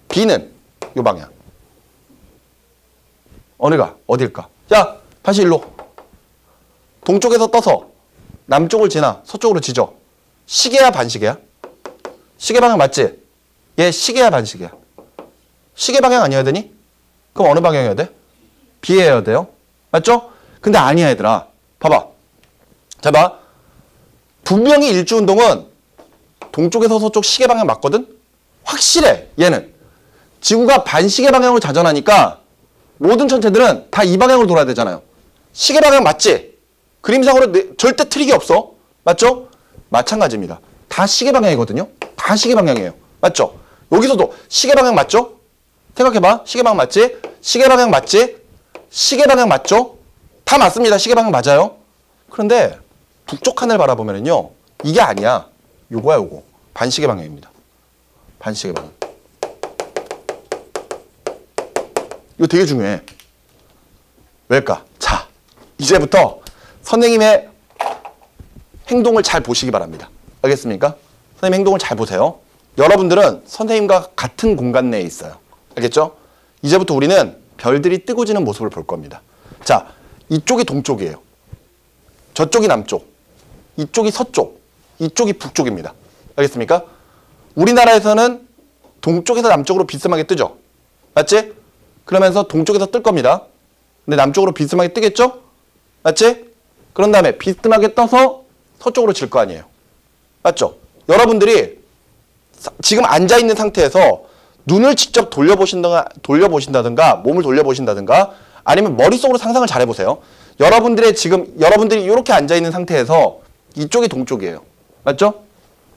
Speaker 1: B는 요 방향. 어느가? 어딜까? 야, 다시 일로. 동쪽에서 떠서 남쪽을 지나 서쪽으로 지져. 시계야, 반시계야? 시계 방향 맞지? 얘 시계야, 반시계야? 시계 방향 아니어야 되니? 그럼 어느 방향이어야 돼? B여야 돼요. 맞죠? 근데 아니야 얘들아. 봐봐. 잘 봐. 분명히 일주운동은 동쪽에서 서쪽 시계 방향 맞거든? 확실해 얘는. 지구가 반시계 방향으로 자전하니까 모든 천체들은 다 이 방향으로 돌아야 되잖아요. 시계 방향 맞지? 그림상으로 절대 트릭이 없어. 맞죠? 마찬가지입니다. 다 시계 방향이거든요. 다 시계 방향이에요. 맞죠? 여기서도 시계 방향 맞죠? 생각해봐. 시계 방향 맞지? 시계 방향 맞지? 시계 방향 맞죠? 다 맞습니다. 시계 방향 맞아요. 그런데 북쪽 하늘 바라보면요. 이게 아니야. 요거야 요거. 반시계 방향입니다. 반시계 방향. 이거 되게 중요해. 왜일까? 자, 이제부터 선생님의 행동을 잘 보시기 바랍니다. 알겠습니까? 선생님 행동을 잘 보세요. 여러분들은 선생님과 같은 공간 내에 있어요. 알겠죠? 이제부터 우리는 별들이 뜨고 지는 모습을 볼 겁니다. 자, 이쪽이 동쪽이에요. 저쪽이 남쪽. 이쪽이 서쪽. 이쪽이 북쪽입니다. 알겠습니까? 우리나라에서는 동쪽에서 남쪽으로 비스듬하게 뜨죠? 맞지? 그러면서 동쪽에서 뜰 겁니다. 근데 남쪽으로 비스듬하게 뜨겠죠? 맞지? 그런 다음에 비스듬하게 떠서 서쪽으로 질 거 아니에요. 맞죠? 여러분들이 지금 앉아있는 상태에서 눈을 직접 돌려보신다든가 몸을 돌려보신다든가 아니면 머릿속으로 상상을 잘 해보세요. 여러분들이 이렇게 앉아있는 상태에서 이쪽이 동쪽이에요. 맞죠?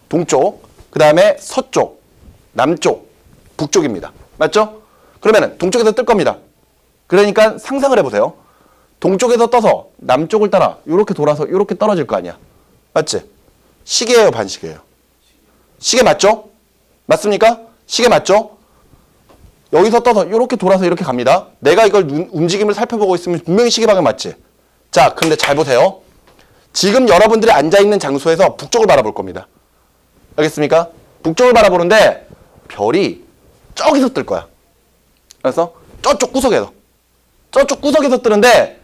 Speaker 1: 동쪽, 그 다음에 서쪽, 남쪽, 북쪽입니다. 맞죠? 그러면은 동쪽에서 뜰 겁니다. 그러니까 상상을 해보세요. 동쪽에서 떠서 남쪽을 따라 이렇게 돌아서 이렇게 떨어질 거 아니야. 맞지? 시계예요, 반시계예요? 시계 맞죠? 맞습니까? 시계 맞죠? 여기서 떠서 이렇게 돌아서 이렇게 갑니다. 내가 이걸 움직임을 살펴보고 있으면 분명히 시계 방향 맞지? 자, 근데 잘 보세요. 지금 여러분들이 앉아있는 장소에서 북쪽을 바라볼 겁니다. 알겠습니까? 북쪽을 바라보는데 별이 저기서 뜰 거야. 그래서 저쪽 구석에서 뜨는데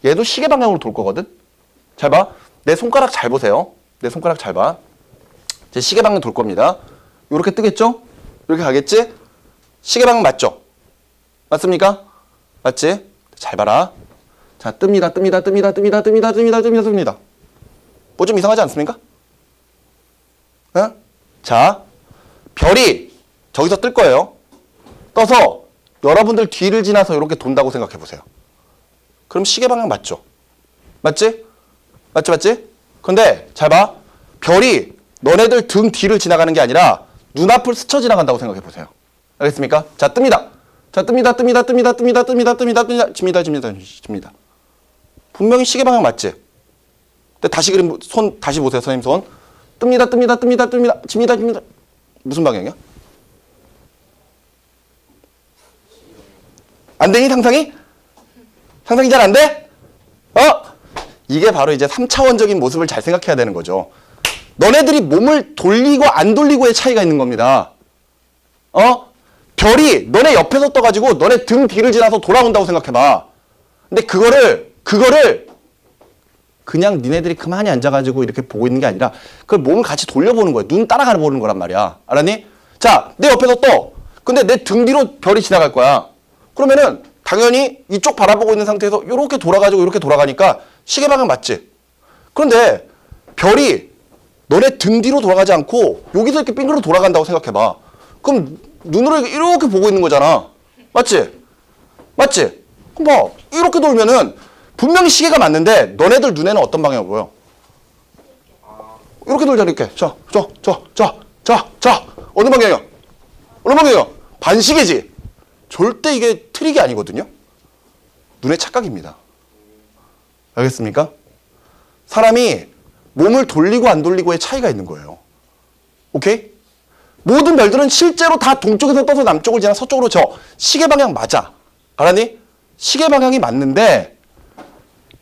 Speaker 1: 얘도 시계 방향으로 돌 거거든? 잘 봐. 내 손가락 잘 보세요. 내 손가락 잘 봐. 제 시계 방향 돌 겁니다. 이렇게 뜨겠죠? 이렇게 가겠지? 시계 방향 맞죠? 맞습니까? 맞지? 잘 봐라. 자, 뜹니다. 뭐 좀 이상하지 않습니까? 어? 자, 별이 저기서 뜰 거예요. 떠서 여러분들 뒤를 지나서 이렇게 돈다고 생각해 보세요. 그럼 시계 방향 맞죠? 맞지? 맞지? 근데 잘 봐. 별이 너네들 등 뒤를 지나가는 게 아니라 눈앞을 스쳐 지나간다고 생각해 보세요. 알겠습니까? 자, 뜹니다. 집니다. 분명히 시계 방향 맞지? 근데 다시 손 다시 보세요. 선생님 손. 뜹니다. 집니다. 무슨 방향이야? 안 되니 상상이? 상상이 잘 안 돼? 이게 바로 이제 3차원적인 모습을 잘 생각해야 되는 거죠. 너네들이 몸을 돌리고 안 돌리고의 차이가 있는 겁니다. 별이 너네 옆에서 떠가지고 너네 등 뒤를 지나서 돌아온다고 생각해봐. 근데 그거를 그냥 니네들이 가만히 앉아가지고 이렇게 보고 있는 게 아니라 그걸 몸을 같이 돌려보는 거야. 눈 따라가 보는 거란 말이야. 알았니? 자, 내 옆에서 떠. 근데 내 등 뒤로 별이 지나갈 거야. 그러면은 당연히 이쪽 바라보고 있는 상태에서 이렇게 돌아가지고 이렇게 돌아가니까 시계 방향 맞지? 그런데 별이 너네 등 뒤로 돌아가지 않고 여기서 이렇게 빙그러 돌아간다고 생각해봐. 그럼 눈으로 이렇게 보고 있는 거잖아. 맞지? 그럼 봐. 이렇게 돌면은 분명히 시계가 맞는데 너네들 눈에는 어떤 방향이 보여? 이렇게 돌잖아. 이렇게. 자. 어느 방향이야? 반시계지? 절대 이게 트릭이 아니거든요. 눈의 착각입니다. 알겠습니까? 사람이 몸을 돌리고 안 돌리고의 차이가 있는 거예요. 오케이? 모든 별들은 실제로 다 동쪽에서 떠서 남쪽을 지나 서쪽으로 시계 방향 맞아. 알았니? 시계 방향이 맞는데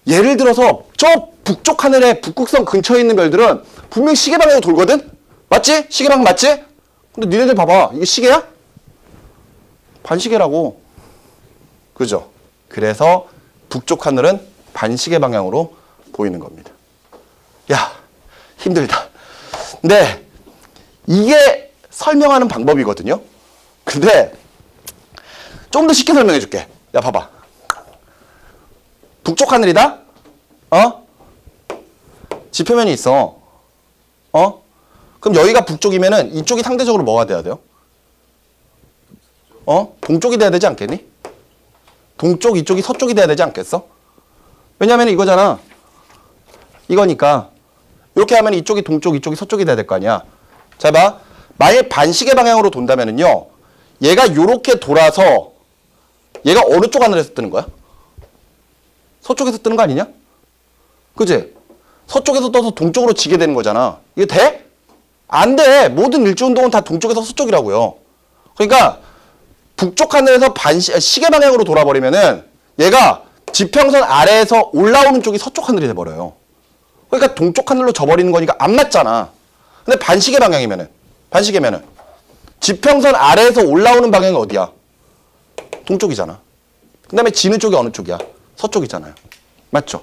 Speaker 1: 예를 들어서 저 북쪽 하늘에 북극성 근처에 있는 별들은 분명히 시계 방향으로 돌거든? 맞지? 시계 방향 맞지? 근데 니네들 봐봐. 이게 시계야? 반시계라고. 그죠? 그래서 북쪽 하늘은 반시계 방향으로 보이는 겁니다. 야, 힘들다. 근데 이게 설명하는 방법이거든요. 근데 좀 더 쉽게 설명해 줄게. 야, 봐봐. 북쪽 하늘이다? 지표면이 있어. 그럼 여기가 북쪽이면은 이쪽이 상대적으로 뭐가 돼야 돼요? 동쪽이 돼야 되지 않겠니? 동쪽, 이쪽이 서쪽이 돼야 되지 않겠어? 왜냐면 이거잖아. 이거니까. 이렇게 하면 이쪽이 동쪽, 이쪽이 서쪽이 돼야 될 거 아니야. 자, 봐. 만약 반시계 방향으로 돈다면은요. 얘가 요렇게 돌아서 얘가 어느 쪽 하늘에서 뜨는 거야? 서쪽에서 뜨는 거 아니냐? 그지? 서쪽에서 떠서 동쪽으로 지게 되는 거잖아. 이게 돼? 안 돼. 모든 일주운동은 다 동쪽에서 서쪽이라고요. 그러니까 북쪽 하늘에서 시계 방향으로 돌아버리면은 얘가 지평선 아래에서 올라오는 쪽이 서쪽 하늘이 돼버려요. 그러니까 동쪽 하늘로 져버리는 거니까 안 맞잖아. 근데 반시계 방향이면은, 반시계면은 지평선 아래에서 올라오는 방향이 어디야? 동쪽이잖아. 그 다음에 지는 쪽이 어느 쪽이야? 서쪽이잖아요. 맞죠?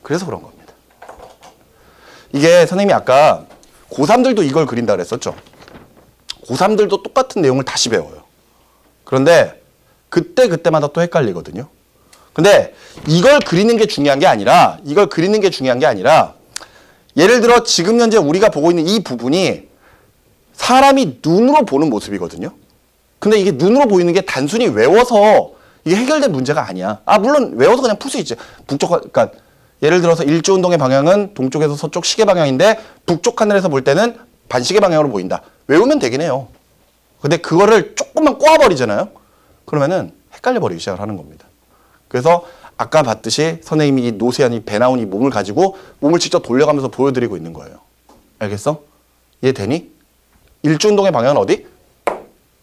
Speaker 1: 그래서 그런 겁니다. 이게 선생님이 아까 고3들도 이걸 그린다 그랬었죠. 고3들도 똑같은 내용을 다시 배워요. 그런데 그때마다 또 헷갈리거든요. 근데 이걸 그리는 게 중요한 게 아니라 예를 들어 지금 현재 우리가 보고 있는 이 부분이 사람이 눈으로 보는 모습이거든요. 근데 이게 눈으로 보이는 게 단순히 외워서 이게 해결된 문제가 아니야. 물론 외워서 그냥 풀 수 있지. 그러니까 예를 들어서 일주운동의 방향은 동쪽에서 서쪽 시계 방향인데 북쪽 하늘에서 볼 때는 반시계 방향으로 보인다. 외우면 되긴 해요. 근데 그거를 조금만 꼬아버리잖아요. 그러면은 헷갈려 버리기 시작을 하는 겁니다. 그래서 아까 봤듯이 선생님이 이 노세한 이 배 나온 이 몸을 가지고 몸을 직접 돌려가면서 보여드리고 있는 거예요. 알겠어? 이해되니? 일주운동의 방향은 어디?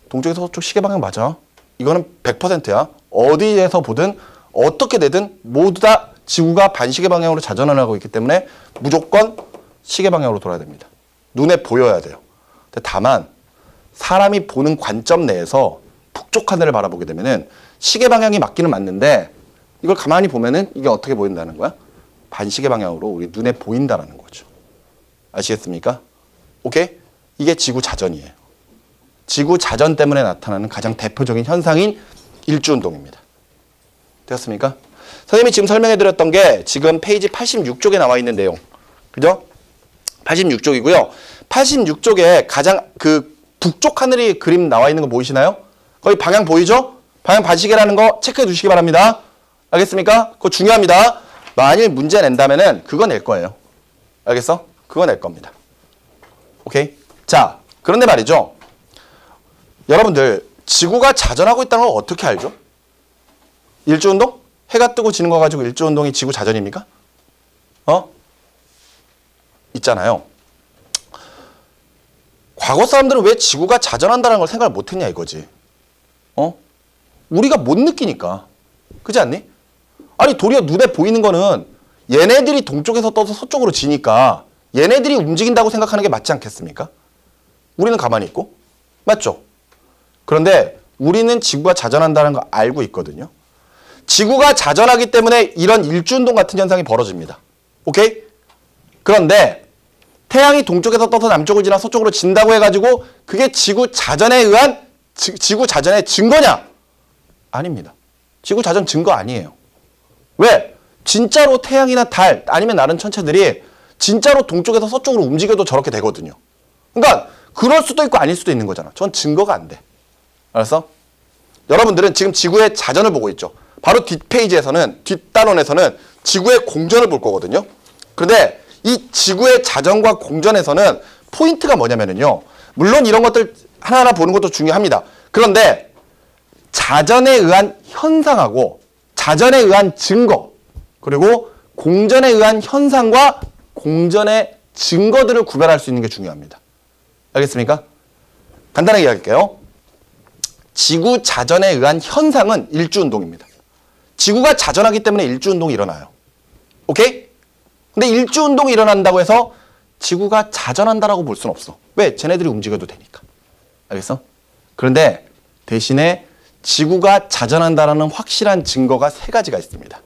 Speaker 1: 동쪽에서 서쪽 시계 방향 맞아. 이거는 100%야. 어디에서 보든 어떻게 되든 모두 다 지구가 반시계 방향으로 자전을 하고 있기 때문에 무조건 시계 방향으로 돌아야 됩니다. 눈에 보여야 돼요. 근데 다만 사람이 보는 관점 내에서 북쪽 하늘을 바라보게 되면은 시계 방향이 맞기는 맞는데 이걸 가만히 보면은 이게 어떻게 보인다는 거야? 반시계 방향으로 우리 눈에 보인다라는 거죠. 아시겠습니까? 오케이? 이게 지구 자전이에요. 지구 자전 때문에 나타나는 가장 대표적인 현상인 일주운동입니다. 되었습니까? 선생님이 지금 설명해드렸던 게 지금 페이지 86쪽에 나와 있는 내용. 그죠? 86쪽이고요. 86쪽에 가장 북쪽 하늘이 그림 나와 있는 거 보이시나요? 거기 방향 보이죠? 방향 반시계라는 거 체크해 두시기 바랍니다. 알겠습니까? 그거 중요합니다. 만일 문제 낸다면은 그거 낼 거예요. 알겠어? 그거 낼 겁니다. 오케이? 자, 그런데 말이죠. 여러분들 지구가 자전하고 있다는 걸 어떻게 알죠? 일주운동? 해가 뜨고 지는 거 가지고 일주운동이 지구 자전입니까? 있잖아요. 과거 사람들은 왜 지구가 자전한다는 걸 생각을 못했냐 이거지. 우리가 못 느끼니까. 그렇지 않니? 아니 도리어 눈에 보이는 거는 얘네들이 동쪽에서 떠서 서쪽으로 지니까 얘네들이 움직인다고 생각하는 게 맞지 않겠습니까? 우리는 가만히 있고. 맞죠? 그런데 우리는 지구가 자전한다는 거 알고 있거든요. 지구가 자전하기 때문에 이런 일주운동 같은 현상이 벌어집니다. 오케이? 그런데 태양이 동쪽에서 떠서 남쪽을 지나 서쪽으로 진다고 해가지고 그게 지구 자전에 의한 지구 자전의 증거냐? 아닙니다. 지구 자전 증거 아니에요. 왜? 진짜로 태양이나 달 아니면 다른 천체들이 진짜로 동쪽에서 서쪽으로 움직여도 저렇게 되거든요. 그러니까 그럴 수도 있고 아닐 수도 있는 거잖아. 전 증거가 안 돼. 알았어? 여러분들은 지금 지구의 자전을 보고 있죠. 바로 뒷페이지에서는, 뒷단원에서는 지구의 공전을 볼 거거든요. 그런데 이 지구의 자전과 공전에서는 포인트가 뭐냐면요. 물론 이런 것들 하나하나 보는 것도 중요합니다. 그런데 자전에 의한 현상하고 자전에 의한 증거 그리고 공전에 의한 현상과 공전의 증거들을 구별할 수 있는 게 중요합니다. 알겠습니까? 간단하게 이야기할게요. 지구 자전에 의한 현상은 일주운동입니다. 지구가 자전하기 때문에 일주운동이 일어나요. 오케이? 근데 일주운동이 일어난다고 해서 지구가 자전한다라고 볼 수는 없어. 왜? 쟤네들이 움직여도 되니까. 알겠어? 그런데 대신에 지구가 자전한다라는 확실한 증거가 3가지가 있습니다.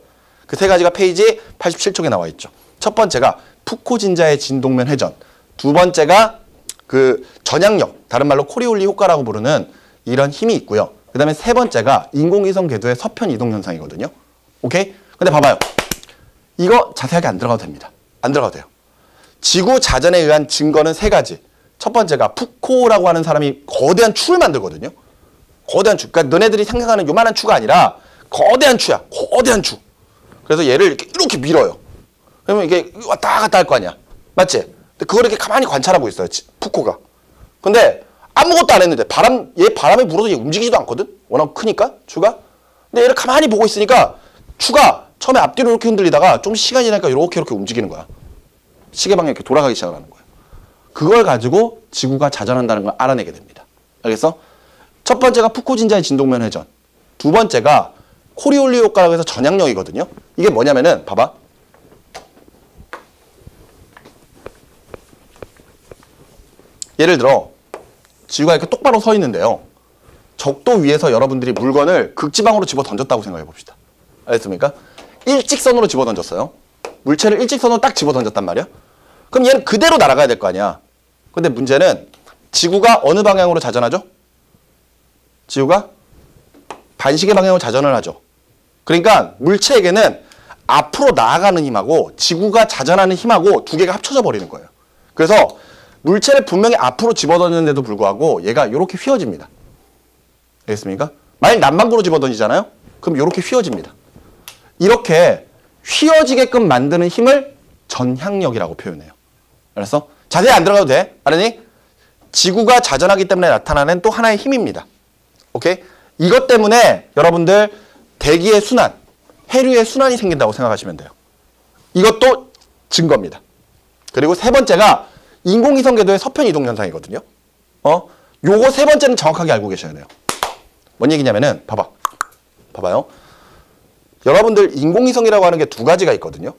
Speaker 1: 그 3가지가 페이지 87쪽에 나와 있죠. 첫 번째가 푸코진자의 진동면 회전. 두 번째가 그 전향력, 다른 말로 코리올리 효과라고 부르는 이런 힘이 있고요. 그 다음에 세 번째가 인공위성 궤도의 서편 이동 현상이거든요. 오케이? 근데 봐봐요. 이거 자세하게 안 들어가도 됩니다. 안 들어가도 돼요. 지구 자전에 의한 증거는 세 가지. 첫 번째가 푸코라고 하는 사람이 거대한 추를 만들거든요. 거대한 추. 그러니까 너네들이 생각하는 요만한 추가 아니라 거대한 추야. 거대한 추. 그래서 얘를 이렇게 밀어요. 그러면 이게 왔다 갔다 할 거 아니야. 맞지? 근데 그걸 이렇게 가만히 관찰하고 있어요. 푸코가. 근데 아무것도 안 했는데 얘 바람에 불어서 얘 움직이지도 않거든? 워낙 크니까 추가. 근데 얘를 가만히 보고 있으니까 추가 처음에 앞뒤로 이렇게 흔들리다가 좀 시간이 지나니까 이렇게 움직이는 거야. 시계 방향 이렇게 돌아가기 시작하는 거야. 그걸 가지고 지구가 자전한다는 걸 알아내게 됩니다. 알겠어? 첫 번째가 푸코 진자의 진동면 회전. 두 번째가 코리올리 효과라고 해서 전향력이거든요. 이게 뭐냐면은 봐봐. 예를 들어 지구가 이렇게 똑바로 서 있는데요. 적도 위에서 여러분들이 물건을 극지방으로 집어 던졌다고 생각해 봅시다. 알겠습니까? 일직선으로 집어 던졌어요. 물체를 일직선으로 딱 집어 던졌단 말이야. 그럼 얘는 그대로 날아가야 될 거 아니야. 근데 문제는 지구가 어느 방향으로 자전하죠? 지구가 반시계 방향으로 자전을 하죠. 그러니까 물체에게는 앞으로 나아가는 힘하고 지구가 자전하는 힘하고 두 개가 합쳐져 버리는 거예요. 그래서 물체를 분명히 앞으로 집어던졌는데도 불구하고 얘가 이렇게 휘어집니다. 알겠습니까? 만약 남방구로 집어던지잖아요? 그럼 이렇게 휘어집니다. 이렇게 휘어지게끔 만드는 힘을 전향력이라고 표현해요. 알았어? 자세히 안 들어가도 돼. 알았니? 지구가 자전하기 때문에 나타나는 또 하나의 힘입니다. 오케이? 이것 때문에 여러분들 대기의 순환, 해류의 순환이 생긴다고 생각하시면 돼요. 이것도 증거입니다. 그리고 세 번째가 인공위성 궤도의 서편 이동 현상이거든요. 요거 세 번째는 정확하게 알고 계셔야 돼요. 뭔 얘기냐면은 봐봐요. 여러분들 인공위성이라고 하는 게 두 가지가 있거든요.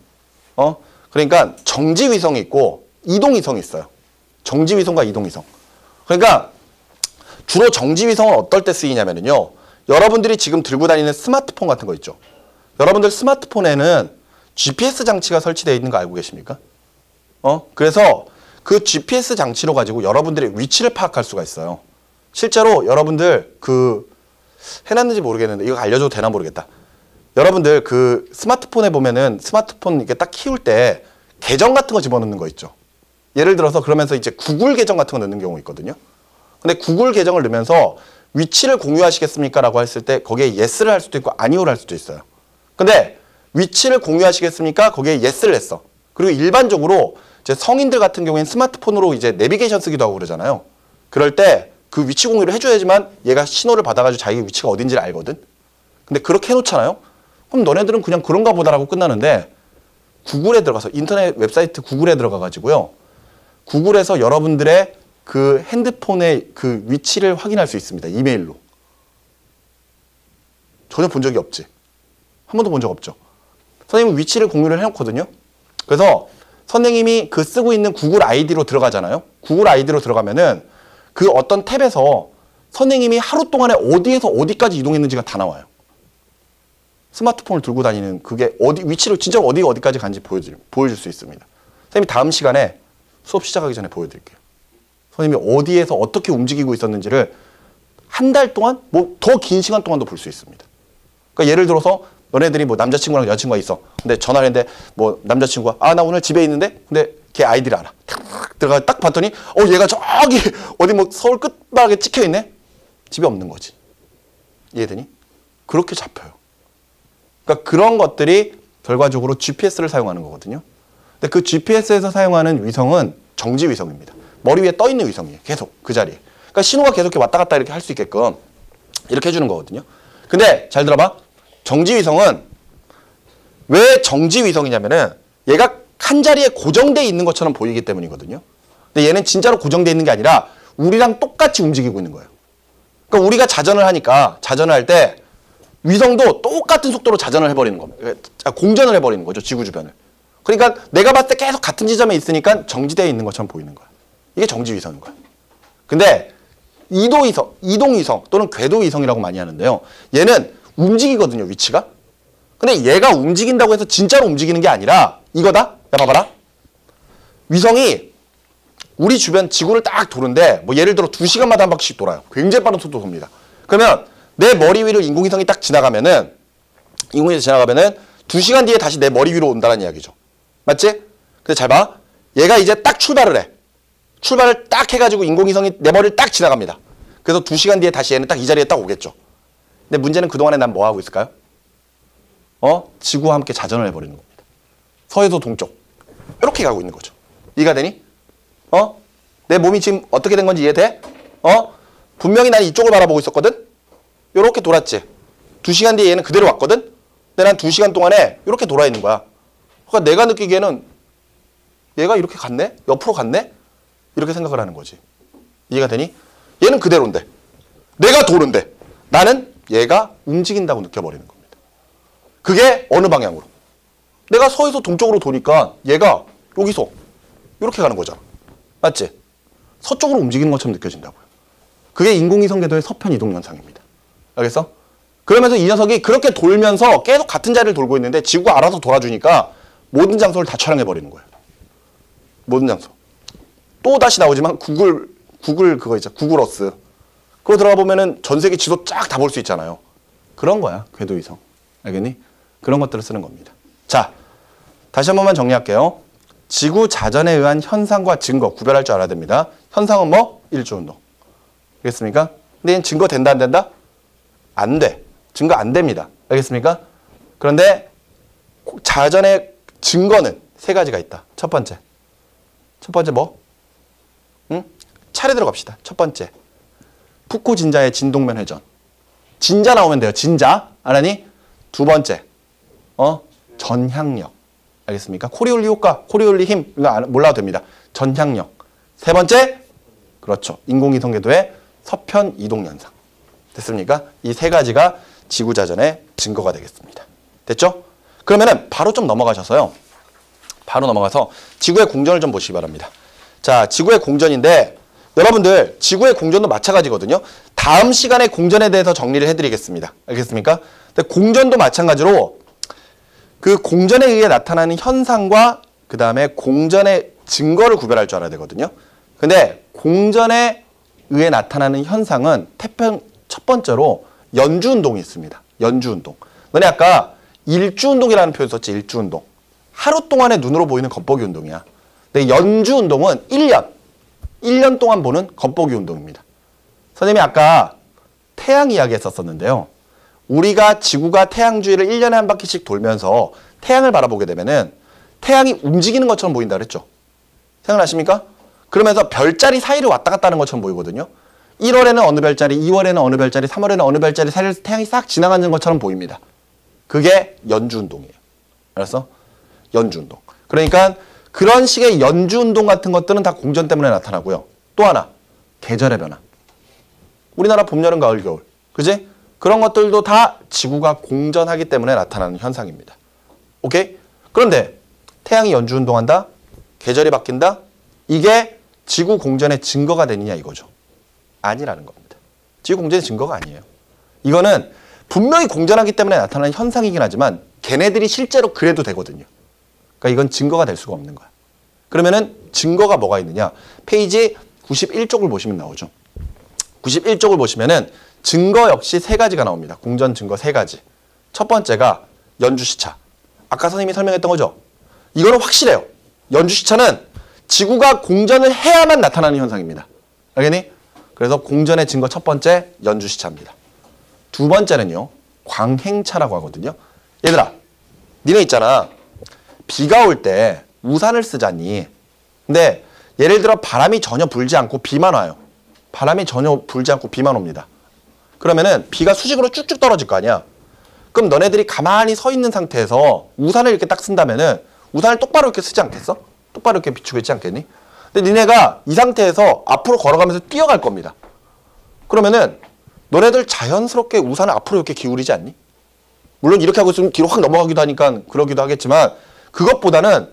Speaker 1: 그러니까 정지위성이 있고 이동위성이 있어요. 정지위성과 이동위성. 그러니까 주로 정지위성은 어떨 때 쓰이냐면요. 여러분들이 지금 들고 다니는 스마트폰 같은 거 있죠. 여러분들 스마트폰에는 GPS 장치가 설치되어 있는 거 알고 계십니까? 그래서 그 GPS 장치로 가지고 여러분들의 위치를 파악할 수가 있어요. 실제로 여러분들 해놨는지 모르겠는데 이거 알려줘도 되나 모르겠다. 여러분들 스마트폰에 보면은 스마트폰 이렇게 딱 키울 때 계정 같은 거 집어넣는 거 있죠. 예를 들어서 그러면서 이제 구글 계정 같은 거 넣는 경우 있거든요. 근데 구글 계정을 넣으면서 위치를 공유하시겠습니까? 라고 했을 때 거기에 yes를 할 수도 있고 아니오를 할 수도 있어요. 근데 위치를 공유하시겠습니까? 거기에 yes를 했어. 그리고 일반적으로 이제 성인들 같은 경우에는 스마트폰으로 이제 내비게이션 쓰기도 하고 그러잖아요. 그럴 때 그 위치 공유를 해줘야지만 얘가 신호를 받아가지고 자기 위치가 어딘지를 알거든. 근데 그렇게 해놓잖아요. 그럼 너네들은 그냥 그런가 보다라고 끝나는데 구글에 들어가서 인터넷 웹사이트 구글에 들어가가지고요. 구글에서 여러분들의 그 핸드폰의 그 위치를 확인할 수 있습니다. 이메일로. 전혀 본 적이 없지. 한 번도 본 적 없죠. 선생님은 위치를 공유를 해놓거든요. 그래서 선생님이 쓰고 있는 구글 아이디로 들어가잖아요. 구글 아이디로 들어가면은 그 어떤 탭에서 선생님이 하루 동안에 어디에서 어디까지 이동했는지가 다 나와요. 스마트폰을 들고 다니는 그게 위치를 진짜로 어디까지 간지 보여줄 수 있습니다. 선생님이 다음 시간에 수업 시작하기 전에 보여드릴게요. 선생님이 어디에서 어떻게 움직이고 있었는지를 한 달 동안, 더 긴 시간 동안도 볼 수 있습니다. 그러니까 예를 들어서 너네들이 남자친구랑 여자친구가 있어. 근데 전화를 했는데 남자친구가 나 오늘 집에 있는데 근데 걔 아이디를 알아. 들어가 딱 봤더니 얘가 저기 어디 서울 끝바닥에 찍혀 있네. 집에 없는 거지. 이해되니? 그렇게 잡혀요. 그러니까 그런 것들이 결과적으로 GPS를 사용하는 거거든요. 근데 그 GPS에서 사용하는 위성은 정지 위성입니다. 머리 위에 떠 있는 위성이에요. 계속 그 자리에. 그러니까 신호가 계속 이렇게 왔다 갔다 이렇게 할 수 있게끔 이렇게 해주는 거거든요. 근데 잘 들어봐. 정지 위성은 왜 정지 위성이냐면은 얘가 한 자리에 고정돼 있는 것처럼 보이기 때문이거든요. 근데 얘는 진짜로 고정돼 있는 게 아니라 우리랑 똑같이 움직이고 있는 거예요. 그러니까 우리가 자전을 하니까 자전을 할 때 위성도 똑같은 속도로 자전을 해버리는 겁니다. 공전을 해버리는 거죠. 지구 주변을. 그러니까 내가 봤을 때 계속 같은 지점에 있으니까 정지되어 있는 것처럼 보이는 거야. 이게 정지 위성인 거야. 근데 이동위성 또는 궤도위성이라고 많이 하는데요. 얘는 움직이거든요. 위치가. 근데 얘가 움직인다고 해서 진짜로 움직이는 게 아니라 이거다. 야 봐봐라. 위성이 우리 주변 지구를 딱 도는데 예를 들어 2시간마다 한 바퀴씩 돌아요. 굉장히 빠른 속도로 돕니다. 그러면 내 머리 위를 인공위성이 딱 지나가면은 2시간 뒤에 다시 내 머리 위로 온다는 이야기죠. 맞지? 근데 잘 봐. 얘가 이제 딱 출발을 해. 출발을 딱 해가지고 인공위성이 내 머리를 딱 지나갑니다. 그래서 2시간 뒤에 다시 얘는 딱 이 자리에 딱 오겠죠. 근데 문제는 그동안에 난 뭐 하고 있을까요? 지구와 함께 자전을 해버리는 겁니다. 서에서 동쪽. 이렇게 가고 있는 거죠. 이해가 되니? 내 몸이 지금 어떻게 된 건지 이해돼? 분명히 난 이쪽을 바라보고 있었거든? 요렇게 돌았지. 2시간 뒤에 얘는 그대로 왔거든? 근데 난 2시간 동안에 이렇게 돌아 있는 거야. 그러니까 내가 느끼기에는 얘가 이렇게 갔네? 옆으로 갔네? 이렇게 생각을 하는 거지. 이해가 되니? 얘는 그대로인데. 내가 도는데. 나는 얘가 움직인다고 느껴버리는 겁니다. 그게 어느 방향으로? 내가 서에서 동쪽으로 도니까 얘가 여기서 이렇게 가는 거잖아. 맞지? 서쪽으로 움직이는 것처럼 느껴진다고요. 그게 인공위성 궤도의 서편 이동 현상입니다. 알겠어? 그러면서 이 녀석이 그렇게 돌면서 계속 같은 자리를 돌고 있는데 지구가 알아서 돌아주니까 모든 장소를 다 촬영해버리는 거예요. 모든 장소. 또 다시 나오지만 구글 그거 있잖아. 구글 어스. 그거 들어가 보면은 전 세계 지도 쫙 다 볼 수 있잖아요. 그런 거야. 궤도위성. 알겠니? 그런 것들을 쓰는 겁니다. 자, 다시 한 번만 정리할게요. 지구 자전에 의한 현상과 증거 구별할 줄 알아야 됩니다. 현상은 뭐? 일주운동. 알겠습니까? 근데 얘는 증거 된다 안 된다? 안 돼. 증거 안 됩니다. 알겠습니까? 그런데 자전의 증거는 세 가지가 있다. 첫 번째 뭐? 차례대로 갑시다. 첫 번째. 푸코 진자의 진동면 회전. 진자 나오면 돼요. 진자. 알아니? 두 번째. 전향력. 알겠습니까? 코리올리 효과, 코리올리 힘. 이거 몰라도 됩니다. 전향력. 세 번째. 그렇죠. 인공위성 궤도의 서편 이동 현상. 됐습니까? 이 세 가지가 지구 자전의 증거가 되겠습니다. 됐죠? 그러면은 바로 좀 넘어가셔서요. 바로 넘어가서 지구의 공전을 좀 보시기 바랍니다. 자, 지구의 공전인데 여러분들 지구의 공전도 마찬가지거든요. 다음 시간에 공전에 대해서 정리를 해드리겠습니다. 알겠습니까? 근데 공전도 마찬가지로 그 공전에 의해 나타나는 현상과 그 다음에 공전의 증거를 구별할 줄 알아야 되거든요. 근데 공전에 의해 나타나는 현상은 첫 번째로 연주운동이 있습니다. 연주운동. 너네 아까 일주운동이라는 표현 썼지. 일주운동. 하루 동안에 눈으로 보이는 겉보기 운동이야. 근데 연주운동은 1년 동안 보는 겉보기 운동입니다. 선생님이 아까 태양 이야기 했었는데요. 우리가 지구가 태양 주위를 1년에 한 바퀴씩 돌면서 태양을 바라보게 되면은 태양이 움직이는 것처럼 보인다 그랬죠. 생각나십니까? 그러면서 별자리 사이를 왔다 갔다 하는 것처럼 보이거든요. 1월에는 어느 별자리, 2월에는 어느 별자리, 3월에는 어느 별자리 사이를 태양이 싹 지나가는 것처럼 보입니다. 그게 연주운동이에요. 알았어? 연주운동. 그러니까 그런 식의 연주운동 같은 것들은 다 공전 때문에 나타나고요. 또 하나, 계절의 변화. 우리나라 봄, 여름, 가을, 겨울. 그지? 그런 것들도 다 지구가 공전하기 때문에 나타나는 현상입니다. 오케이? 그런데 태양이 연주운동한다? 계절이 바뀐다? 이게 지구 공전의 증거가 되느냐 이거죠. 아니라는 겁니다. 지구 공전의 증거가 아니에요. 이거는 분명히 공전하기 때문에 나타나는 현상이긴 하지만 걔네들이 실제로 그래도 되거든요. 그러니까 이건 증거가 될 수가 없는 거야. 그러면은 증거가 뭐가 있느냐? 페이지 91쪽을 보시면 나오죠. 91쪽을 보시면은 증거 역시 세 가지가 나옵니다. 공전 증거 세 가지. 첫 번째가 연주시차. 아까 선생님이 설명했던 거죠. 이거는 확실해요. 연주시차는 지구가 공전을 해야만 나타나는 현상입니다. 알겠니? 그래서 공전의 증거 첫 번째 연주시차입니다. 두 번째는요. 광행차라고 하거든요. 얘들아, 니네 있잖아. 비가 올 때 우산을 쓰잖니. 근데 예를 들어 바람이 전혀 불지 않고 비만 와요. 바람이 전혀 불지 않고 비만 옵니다. 그러면은 비가 수직으로 쭉쭉 떨어질 거 아니야. 그럼 너네들이 가만히 서 있는 상태에서 우산을 이렇게 딱 쓴다면은 우산을 똑바로 이렇게 쓰지 않겠어? 똑바로 이렇게 비추고 있지 않겠니? 근데 니네가 이 상태에서 앞으로 걸어가면서 뛰어갈 겁니다. 그러면은 너네들 자연스럽게 우산을 앞으로 이렇게 기울이지 않니? 물론 이렇게 하고 있으면 뒤로 확 넘어가기도 하니까 그러기도 하겠지만 그것보다는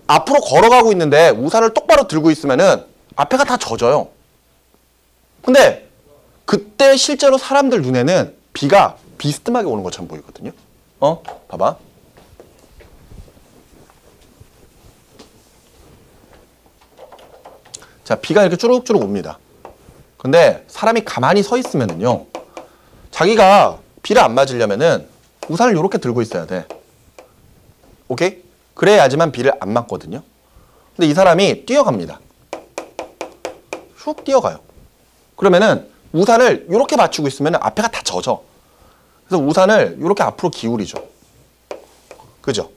Speaker 1: 앞으로 걸어가고 있는데 우산을 똑바로 들고 있으면은 앞에가 다 젖어요. 근데 그때 실제로 사람들 눈에는 비가 비스듬하게 오는 것처럼 보이거든요. 봐봐. 자, 비가 이렇게 쭈룩쭈룩 옵니다. 근데 사람이 가만히 서 있으면은요, 자기가 비를 안 맞으려면은 우산을 이렇게 들고 있어야 돼. 오케이? 그래야지만 B를 안 맞거든요. 근데 이 사람이 뛰어갑니다. 슉 뛰어가요. 그러면은 우산을 이렇게 맞추고 있으면 앞에가 다 젖어. 그래서 우산을 이렇게 앞으로 기울이죠. 그죠?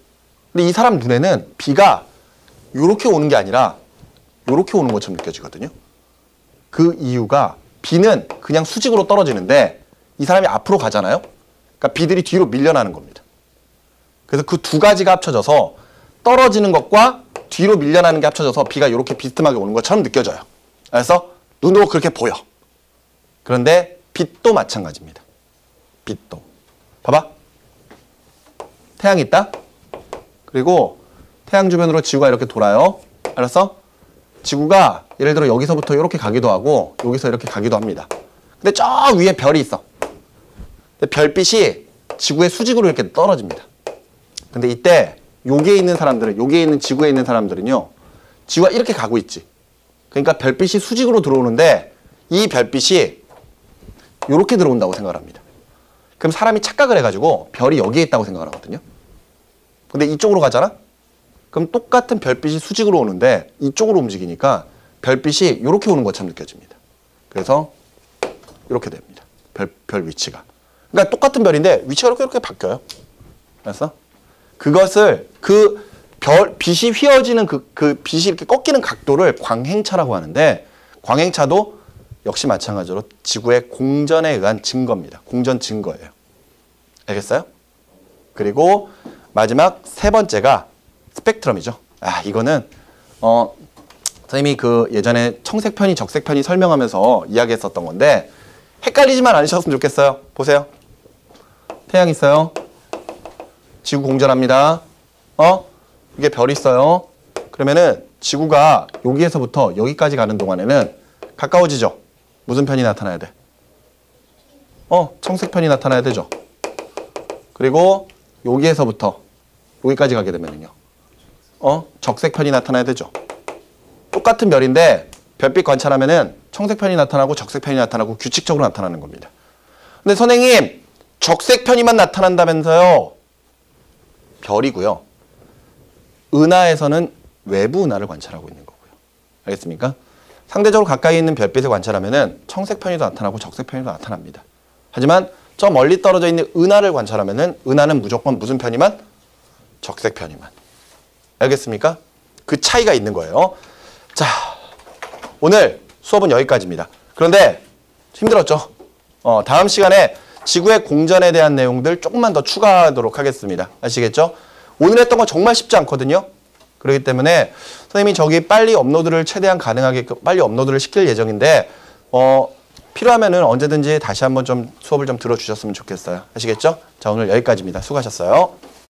Speaker 1: 근데 이 사람 눈에는 B가 이렇게 오는 게 아니라 이렇게 오는 것처럼 느껴지거든요. 그 이유가 B는 그냥 수직으로 떨어지는데 이 사람이 앞으로 가잖아요. 그러니까 B들이 뒤로 밀려나는 겁니다. 그래서 그 두 가지가 합쳐져서 떨어지는 것과 뒤로 밀려나는 게 합쳐져서 B가 이렇게 비스듬하게 오는 것처럼 느껴져요. 그래서 눈으로 그렇게 보여. 그런데 빛도 마찬가지입니다. 빛도. 봐봐. 태양이 있다. 그리고 태양 주변으로 지구가 이렇게 돌아요. 알았어? 지구가 예를 들어 여기서부터 이렇게 가기도 하고 여기서 이렇게 가기도 합니다. 근데 저 위에 별이 있어. 근데 별빛이 지구의 수직으로 이렇게 떨어집니다. 근데 이때 여기에 있는 사람들은, 여기에 있는 지구에 있는 사람들은요, 지구가 이렇게 가고 있지. 그러니까 별빛이 수직으로 들어오는데 이 별빛이 이렇게 들어온다고 생각을 합니다. 그럼 사람이 착각을 해가지고 별이 여기에 있다고 생각을 하거든요. 근데 이쪽으로 가잖아? 그럼 똑같은 별빛이 수직으로 오는데 이쪽으로 움직이니까 별빛이 이렇게 오는 것처럼 느껴집니다. 그래서 이렇게 됩니다. 별 위치가. 그러니까 똑같은 별인데 위치가 이렇게 바뀌어요. 알았어? 그것을 빛이 휘어지는 그 빛이 이렇게 꺾이는 각도를 광행차라고 하는데, 광행차도 역시 마찬가지로 지구의 공전에 의한 증거입니다. 공전 증거예요. 알겠어요? 그리고 마지막 세 번째가 스펙트럼이죠. 이거는 선생님이 그 예전에 청색편이 적색편이 설명하면서 이야기했었던 건데 헷갈리지만 않으셨으면 좋겠어요. 보세요. 태양 있어요. 지구 공전합니다. 이게 별이 있어요. 그러면은 지구가 여기에서부터 여기까지 가는 동안에는 가까워지죠. 무슨 편이 나타나야 돼? 청색편이 나타나야 되죠. 그리고 여기에서부터 여기까지 가게 되면은요. 적색편이 나타나야 되죠. 똑같은 별인데 별빛 관찰하면은 청색편이 나타나고 적색편이 나타나고 규칙적으로 나타나는 겁니다. 근데 선생님, 적색편이만 나타난다면서요? 별이고요. 은하에서는 외부 은하를 관찰하고 있는 거고요. 알겠습니까? 상대적으로 가까이 있는 별빛을 관찰하면은 청색편이 나타나고 적색편이 나타납니다. 하지만 저 멀리 떨어져 있는 은하를 관찰하면은 은하는 무조건 무슨 편이만? 적색편이만. 알겠습니까? 그 차이가 있는 거예요. 자, 오늘 수업은 여기까지입니다. 그런데 힘들었죠? 다음 시간에 지구의 공전에 대한 내용들 조금만 더 추가하도록 하겠습니다. 아시겠죠? 오늘 했던 거 정말 쉽지 않거든요. 그렇기 때문에 선생님이 저기 빨리 업로드를 최대한 가능하게 빨리 업로드를 시킬 예정인데 필요하면은 언제든지 다시 한번 좀 수업을 좀 들어주셨으면 좋겠어요. 아시겠죠? 자, 오늘 여기까지입니다. 수고하셨어요.